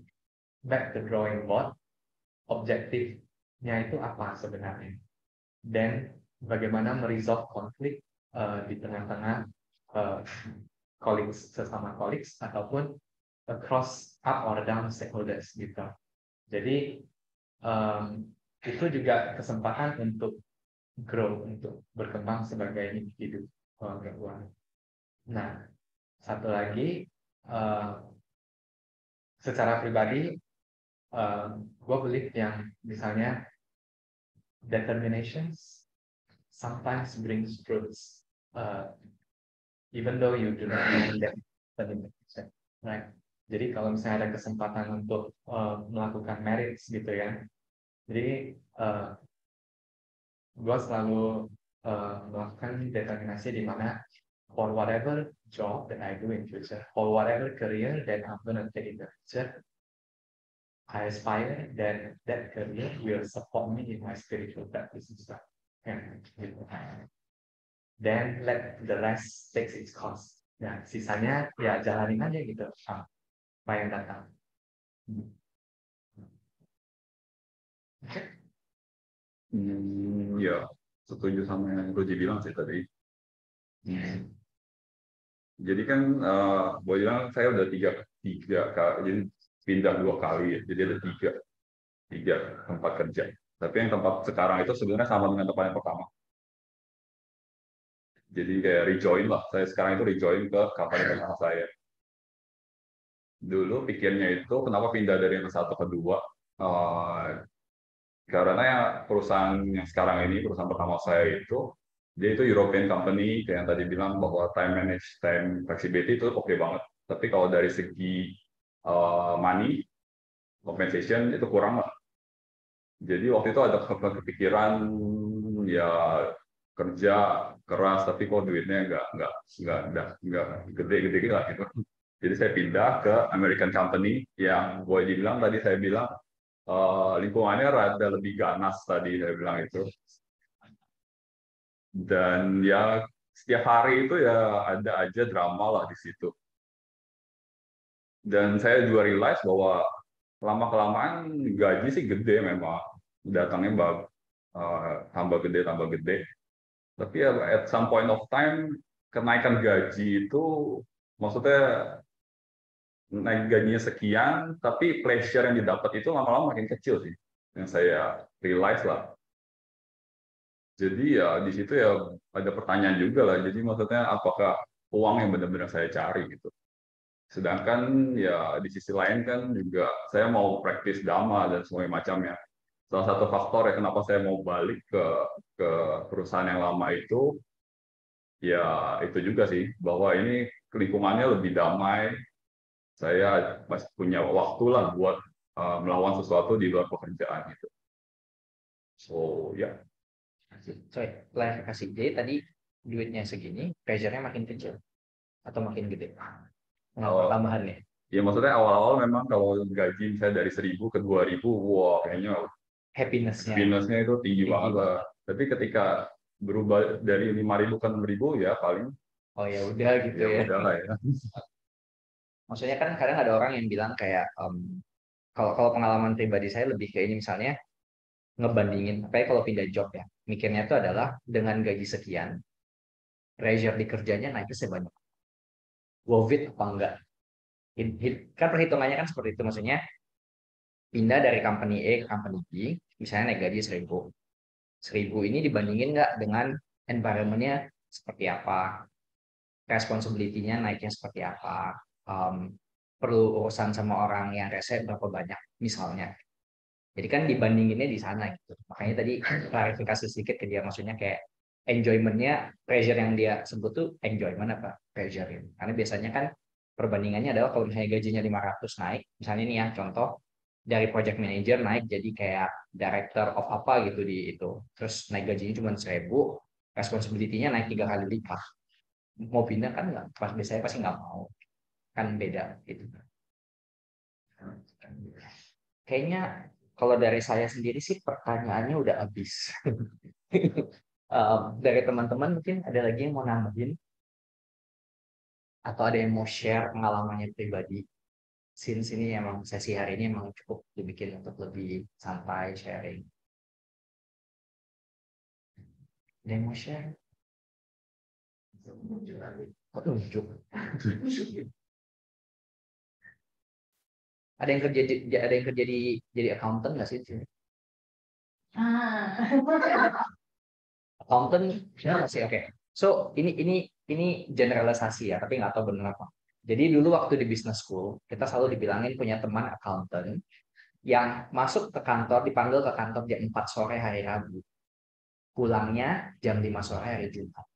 back to drawing board, objektifnya itu apa sebenarnya. Dan bagaimana meresolve konflik di tengah-tengah colleagues, sesama colleagues ataupun across up or down stakeholders gitu. Jadi itu juga kesempatan untuk grow, untuk berkembang sebagai individu keuangan. Nah, satu lagi secara pribadi gue believe yang misalnya determinations sometimes brings fruits. Even though you do not know that, right? Jadi kalau misalnya ada kesempatan untuk melakukan merits gitu ya, jadi gue selalu melakukan determinasi di mana for whatever job that I do in future, for whatever career that I'm gonna take in the future, I aspire that that career will support me in my spiritual practice and stuff. Gitu. Then let the rest takes its course. Nah, sisanya ya jalanin aja gitu. Apa yang datang. Ya, setuju sama yang Roji bilang sih tadi. Jadi kan, boleh bilang saya udah tiga kali, jadi pindah 2 kali ya. Jadi ada tiga tempat kerja. Tapi yang tempat sekarang itu sebenarnya sama dengan tempat yang pertama. Jadi kayak rejoin lah. Saya sekarang itu rejoin ke company pertama saya. Dulu pikirnya itu kenapa pindah dari yang satu ke dua? Karena ya perusahaan yang sekarang ini, perusahaan pertama saya itu, dia itu European company, kayak yang tadi bilang bahwa time flexibility itu oke banget. Tapi kalau dari segi money, compensation itu kurang lah. Jadi waktu itu ada kepikiran ya kerja keras, tapi kok duitnya nggak gede-gede lah gitu. Jadi saya pindah ke American company yang boleh dibilang tadi saya bilang lingkungannya rada lebih ganas tadi saya bilang itu. Dan ya setiap hari itu ya ada aja drama lah di situ. Dan saya juga realize bahwa lama-kelamaan gaji sih gede memang. Datangnya tambah gede. Tapi ya at some point of time kenaikan gaji itu maksudnya naik gajinya sekian, tapi pleasure yang didapat itu lama-lama makin kecil sih. Yang saya realize lah. Jadi ya di situ ya ada pertanyaan juga lah. Jadi maksudnya apakah uang yang benar-benar saya cari gitu. Sedangkan ya di sisi lain kan juga saya mau praktis dhamma dan semuanya macamnya. Salah satu faktor ya kenapa saya mau balik ke perusahaan yang lama itu ya itu juga sih bahwa ini lingkungannya lebih damai. Saya masih punya waktu lah buat melawan sesuatu di luar pekerjaan gitu. So ya. Sorry, klarifikasi. Jadi tadi duitnya segini, pressure-nya makin kecil atau makin gede? Mengapa tambahannya? Ya maksudnya awal-awal memang kalau gaji saya dari 1.000 ke 2.000, wah kayaknya happiness-nya. Happiness-nya itu tinggi Tinggi banget lah. Tapi ketika berubah dari 5.000 ke 6.000 ya paling Oh ya udah gitu ya ya. udah lah ya. Maksudnya kan kadang ada orang yang bilang kayak kalau kalau pengalaman pribadi saya lebih ke ini misalnya ngebandingin, kayak kalau pindah job ya, mikirnya itu adalah dengan gaji sekian, pressure di kerjanya naiknya sebanyak, worth it apa enggak? Kan perhitungannya kan seperti itu, maksudnya pindah dari company A ke company B, misalnya naik gaji 1.000. 1.000 ini dibandingin nggak dengan environment-nya seperti apa, responsibility-nya naiknya seperti apa, perlu urusan sama orang yang rese berapa banyak misalnya. Jadi kan dibandinginnya di sana gitu. Makanya tadi klarifikasi sedikit ke dia, maksudnya kayak enjoyment-nya, pressure yang dia sebut tuh enjoyment apa pressure ini. Karena biasanya kan perbandingannya adalah kalau misalnya gajinya 500 naik, misalnya nih ya contoh dari project manager naik jadi kayak director of apa gitu di itu. Terus naik gajinya cuma 1.000, responsibility-nya naik 3 kali lipat. Mau pindah kan nggak, pas biasanya pasti nggak mau. Kan beda gitu. Kayaknya kalau dari saya sendiri sih pertanyaannya udah habis. Dari teman-teman mungkin ada lagi yang mau nambahin atau ada yang mau share pengalamannya pribadi. Since ini emang sesi hari ini emang cukup dibikin untuk lebih santai sharing. Ada yang mau share? Kok nunjuk? Ada yang kerja jadi accountant nggak sih? Accountant ya nggak sih? Oke. So ini generalisasi ya, tapi nggak tahu benar apa. Jadi dulu waktu di business school kita selalu dibilangin punya teman accountant yang masuk ke kantor, dipanggil ke kantor jam 4 sore hari Rabu, pulangnya jam 5 sore hari Jumat.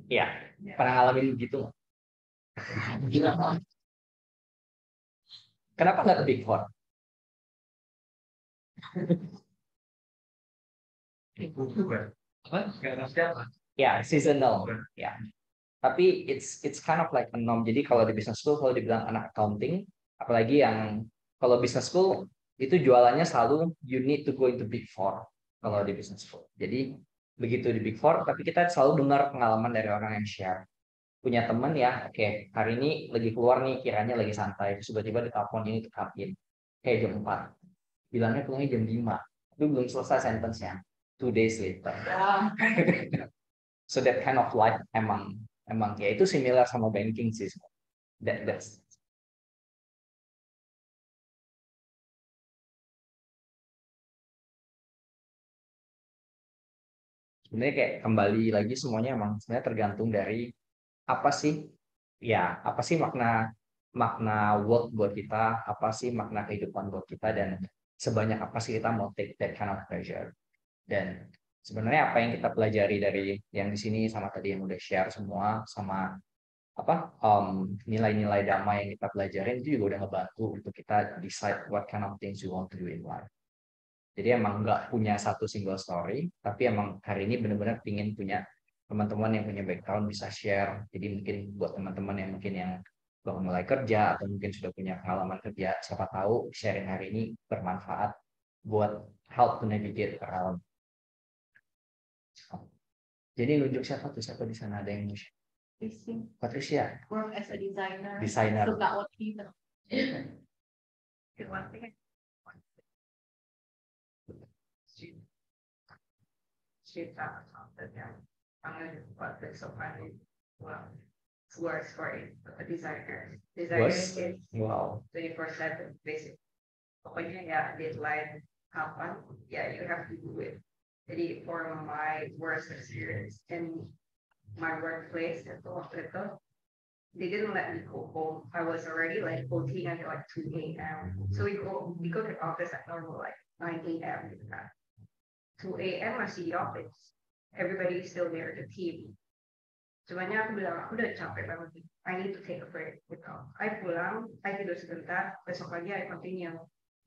Iya, pernah ngalamin gitu nggak? Kenapa nggak ke Big Four? Ya, seasonal. Ya. Tapi it's kind of like a norm. Jadi kalau di business school kalau dibilang anak accounting, apalagi yang kalau business school itu jualannya selalu you need to go into Big Four kalau di business school. Jadi begitu di Big Four, tapi kita selalu dengar pengalaman dari orang yang share. Punya teman ya, oke, hari ini lagi keluar nih, kiranya lagi santai, terus tiba-tiba ditelepon ini tekapin, kayak jam 4. Bilangnya pulangnya jam 5. Itu belum selesai sentence-nya. 2 days later. So that kind of life emang ya itu similar sama banking sih. That's sebenarnya kayak kembali lagi semuanya emang sebenarnya tergantung dari apa sih apa sih makna makna work buat kita, apa sih makna kehidupan buat kita, dan sebanyak apa sih kita mau take that kind of pleasure. Dan sebenarnya apa yang kita pelajari dari yang di sini sama tadi yang udah share semua sama apa nilai-nilai damai yang kita pelajarin itu juga udah ngebantu untuk kita decide what kind of things you want to do in life. Jadi emang nggak punya satu single story, tapi emang hari ini benar-benar pingin punya teman-teman yang punya background bisa share. Jadi mungkin buat teman-teman yang mungkin yang baru mulai kerja atau mungkin sudah punya pengalaman kerja, siapa tahu sharing hari ini bermanfaat buat help to navigate around. Jadi nunjuk siapa tuh, siapa di sana ada yang mau share? Patricia. Work as a designer. Designer. Suka OT. Cerita content yang sangat buat besok hari works for a designer. Designer Was? is Wow. 24/7 basic. Pokoknya ya deadline kapan ya you have to do it. Jadi for my worst experience in my workplace itu waktu itu they didn't let me go home. I was already like OT until like 2 a.m. So we go to the office at normal like 9 a.m. 2 a.m. masih di office. Everybody is still there, the team. Cumannya aku bilang, aku udah capek banget. I need to take a break. Gitu. I pulang, I tidur sebentar, besok pagi I continue.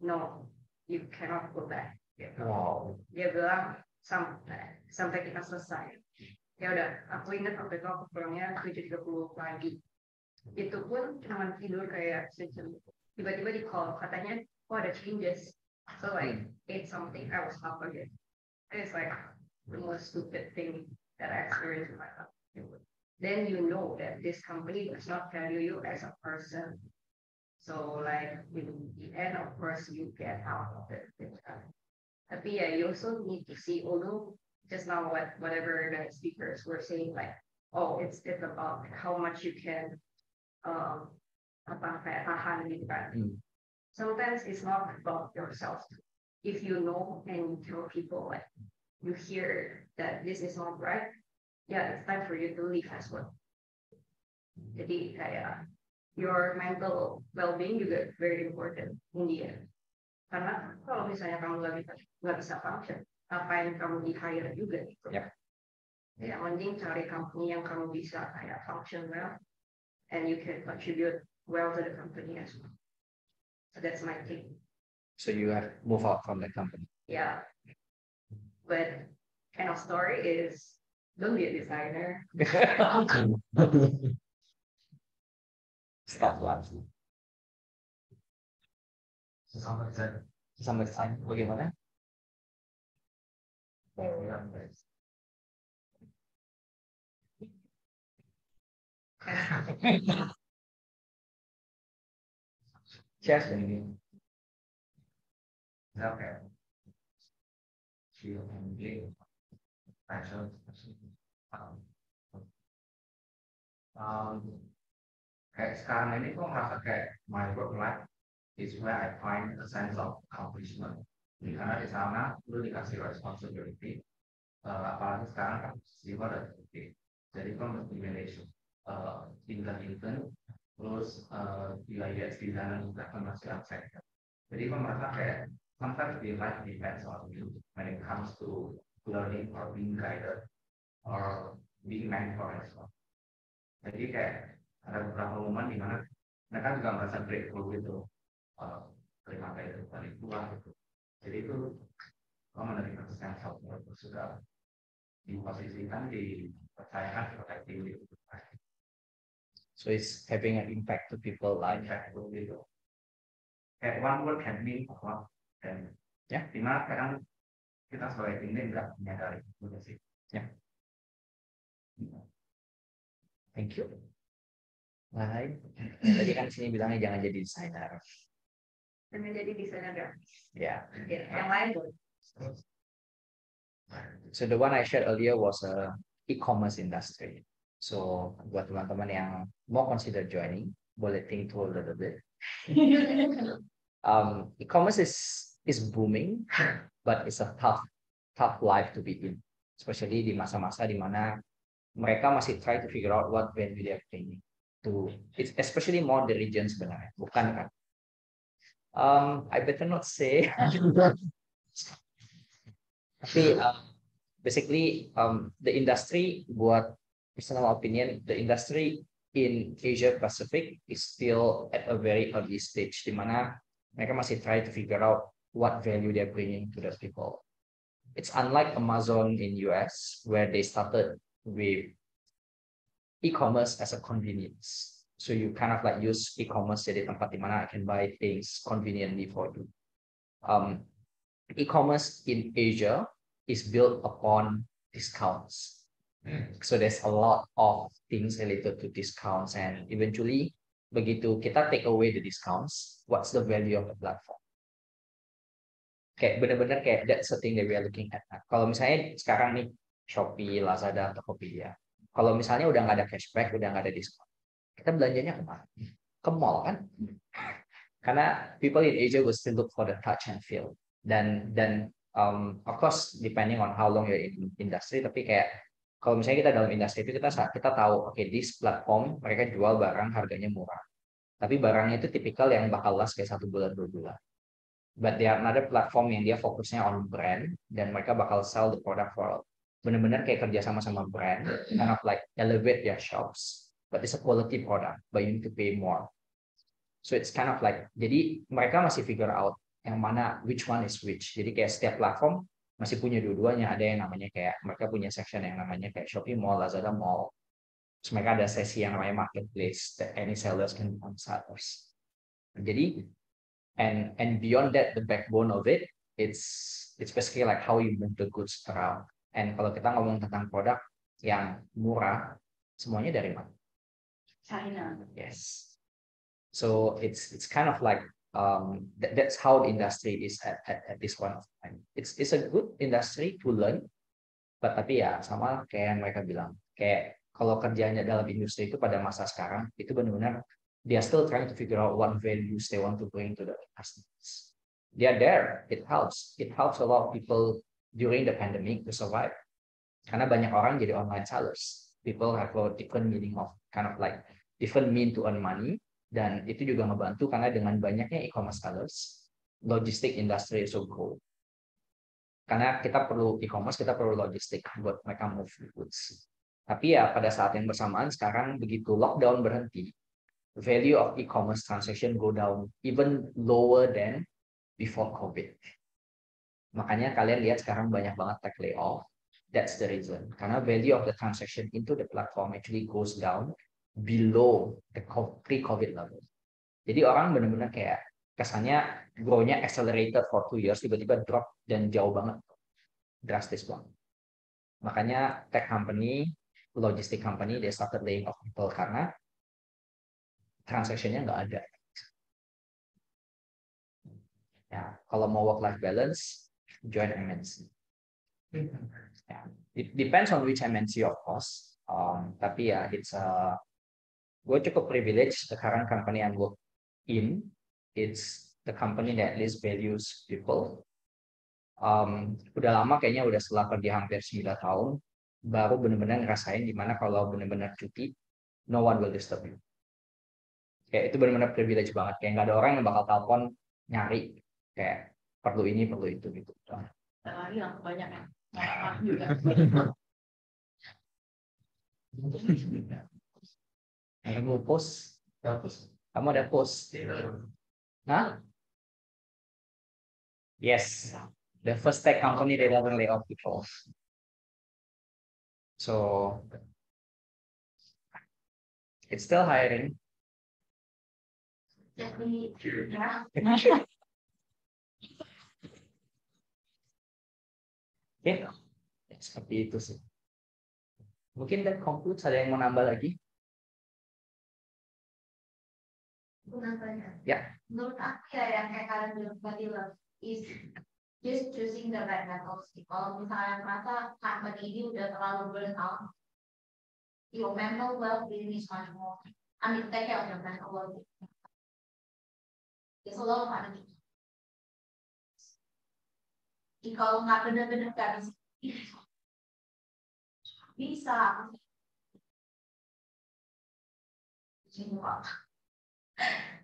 No, you cannot go back. Gitu. Wow. Dia bilang, sampai kita selesai. Ya udah, aku ingat waktu itu aku pulangnya 7:30 pagi. Itu pun cuma tidur kayak sejam. Tiba-tiba di call, katanya, what are the changes? So like it's something I was up against. And it's like the most stupid thing that I experienced in my life. Then you know that this company does not value you as a person. So like in the end, of course, you get out of it. But yeah, you also need to see, although just now whatever the speakers were saying, like, oh, it's about how much you can apa kayak tahan gitu kan. Sometimes it's not about yourself. If you know and you tell people like you hear that this is not right, yeah, it's time for you to leave as well. Jadi kayak your mental well-being juga very important in the end. Karena kalau misalnya kamu nggak bisa function, ngapain kamu di hire juga gitu. Yep. Ya, mending cari company yang kamu bisa kayak function well, and you can contribute well to the company as well. So that's my thing. So you have move out from the company. Yeah. But kind of story is don't be a designer. Stop lah. Sampai saya Sampai desain bagaimana? Share ini. oke. Passion. Kayak sekarang ini kok ngerasa kayak my work life is where I find a sense of accomplishment. Karena di sana lu dikasih responsibility, apalagi sekarang kan siswa ada sedikit. Jadi kan mesti manage event, terus UX design juga kan masih absen. Jadi kan merasa kayak sometimes the life depends on you when it comes to learning or being guided or being mentored as well. Jadi kayak ada beberapa momen di mana mereka juga merasa grateful gitu, terima kasih dari Tuhan gitu. Jadi itu kalau menerima sense of purpose sudah diposisikan, dipercayakan sebagai tim gitu. So it's having an impact to people life. Impactful gitu. Kayak one word can mean a lot. Dan Ya. dimana kadang kita sebagai tim ini nggak menyadari itu sih. Ya. Thank you. Lain. Tadi kan sini bilangnya jangan jadi desainer. Dan menjadi desainer grafis. Ya. Yang lain boleh. So the one I shared earlier was a e-commerce industry. So buat teman-teman yang mau consider joining, boleh think through a little bit. E-commerce is booming, but it's a tough life to be in, especially di masa-masa di mana mereka masih try to figure out what value they are bringing to. It's especially more the region sebenarnya, bukan kan? I better not say. Tapi basically the industry, buat personal opinion, the industry in Asia Pacific is still at a very early stage, di mana mereka masih try to figure out what value they're bringing to the people. It's unlike Amazon in US, where they started with e-commerce as a convenience. So you kind of like use e-commerce jadi tempat di mana I can buy things conveniently for you. E-commerce in Asia is built upon discounts. So there's a lot of things related to discounts, and eventually begitu kita take away the discounts, what's the value of the platform? Kayak benar-benar kayak that's the thing that we are looking at. Kalau misalnya sekarang nih Shopee, Lazada, Tokopedia, kalau misalnya udah nggak ada cashback, udah nggak ada diskon, kita belanjanya kemana? Ke mall kan? Karena people in Asia will still look for the touch and feel. Dan of course depending on how long you're in industry, tapi kayak kalau misalnya kita dalam industri itu kita tahu oke, this platform mereka jual barang harganya murah, tapi barangnya itu tipikal yang bakal last kayak 1 bulan 2 bulan. But there are another platform yang dia fokusnya on brand, dan mereka bakal sell the product for benar-benar kayak kerja sama brand, kind of like elevate their shops, but it's a quality product, but you need to pay more. So it's kind of like, jadi mereka masih figure out yang mana which one is which. Jadi kayak setiap platform masih punya dua-duanya. Ada yang namanya kayak mereka punya section yang namanya kayak Shopee Mall, Lazada Mall. Terus mereka ada sesi yang namanya marketplace that any sellers can become sellers. Jadi and beyond that, the backbone of it, it's basically like how you move the goods around. And kalau kita ngomong tentang produk yang murah, semuanya dari mana? China. Yes. So it's kind of like that's how the industry is at this point of time. It's a good industry to learn, but tapi ya sama kayak yang mereka bilang, kayak kalau kerjanya dalam industri itu pada masa sekarang itu benar-benar they are still trying to figure out what values they want to bring to the customers. They are there. It helps. It helps a lot of people during the pandemic to survive. Karena banyak orang jadi online sellers. People have a different meaning of kind of like different mean to earn money. Dan itu juga ngebantu karena dengan banyaknya e-commerce sellers, logistik industry also grow. Karena kita perlu e-commerce, kita perlu logistik buat mereka move goods. Tapi ya pada saat yang bersamaan sekarang begitu lockdown berhenti, value of e-commerce transaction go down even lower than before COVID. Makanya kalian lihat sekarang banyak banget tech layoff. That's the reason. Karena value of the transaction into the platform actually goes down below the pre-COVID level. Jadi orang benar-benar kayak kesannya grow-nya accelerated for 2 years, tiba-tiba drop dan jauh banget. Drastis banget. Makanya tech company, logistic company, they started laying off people karena transaction-nya nggak ada. Ya, kalau mau work-life balance, join MNC. Ya, it depends on which MNC of course. Tapi ya, gue cukup privilege the current company I work in. It's the company that least values people. Udah lama kayaknya udah setelah kerja hampir 9 tahun baru benar-benar ngerasain gimana kalau benar-benar cuti no one will disturb you. Kayak itu benar-benar privilege banget, kayak nggak ada orang yang bakal telepon nyari kayak perlu ini perlu itu gitu. Lagi yang banyak ya. Maaf juga. Kamu post? Kamu ada post? Hah? Yes, the first tech company that doesn't lay off people. So it's still hiring. Jadi, ya. Ya, seperti itu sih. Mungkin that concludes. Ada yang mau nambah lagi? Ya. Menurut aku ya yang kayak kalian bilang tadi lah, is just choosing the right methods. Kalau misalnya merasa company ini udah terlalu burn out, your mental well-being is much more. I mean, take care of your mental well-being. There's a lot of other things. Kalau nggak benar-benar nggak bisa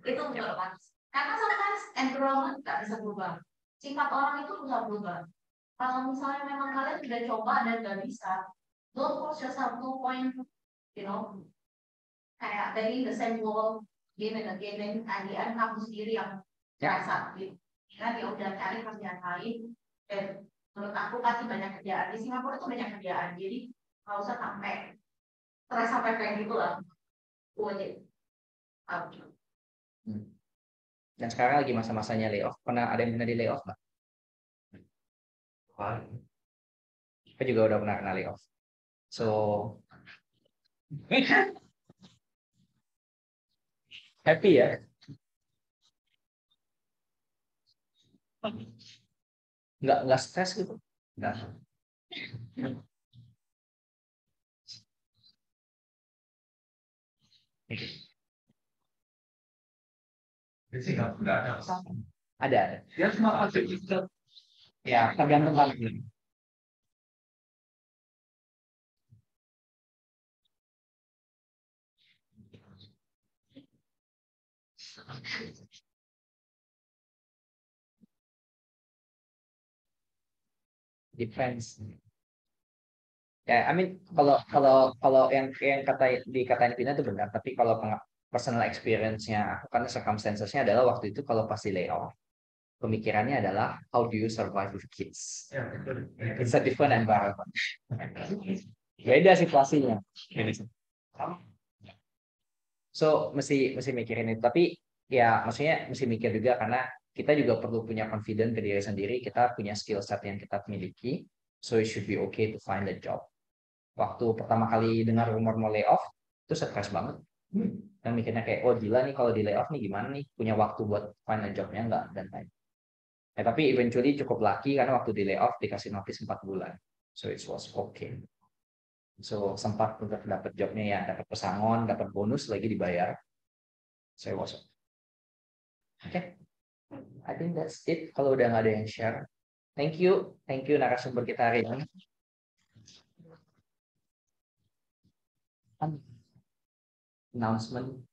itu berubah karena sometimes environment nggak bisa berubah, sifat orang itu bisa berubah. Kalau misalnya memang kalian sudah coba dan nggak bisa, don't force yourself to point, kayak begging the same wall game and again, and di end kamu sendiri yang merasa gitu. Karena dia udah cari kerjaan lain, dan menurut aku pasti banyak kerjaan di Singapura itu banyak kerjaan, jadi nggak usah sampai stres sampai kayak gitu lah. Dan sekarang lagi masa-masanya layoff. Pernah ada yang pernah di layoff nggak? Aku juga udah pernah kena layoff. So happy ya? Nggak stres gitu? Nggak. Ada. Ya, tergantung kali. Depends. Ya, I mean kalau yang dikatain Pina itu benar, tapi kalau personal experience-nya aku kan circumstances-nya adalah waktu itu kalau pasti layoff, pemikirannya adalah how do you survive with kids? It's a different environment. Beda situasinya. So mesti mikirin itu, tapi ya maksudnya mesti mikir juga karena kita juga perlu punya confidence ke diri sendiri, kita punya skill set yang kita miliki, so it should be okay to find a job. Waktu pertama kali dengar rumor mau layoff, itu stres banget. Dan mikirnya kayak, oh gila nih kalau di layoff nih gimana nih, punya waktu buat find a jobnya nggak, dan lain. Tapi eventually cukup lucky karena waktu di layoff dikasih notice 4 bulan. So it was okay. So sempat untuk dapat jobnya ya, dapat pesangon, dapat bonus lagi dibayar. So it was okay. I think that's it. Kalau udah nggak ada yang share, thank you narasumber kita hari ini. Announcement.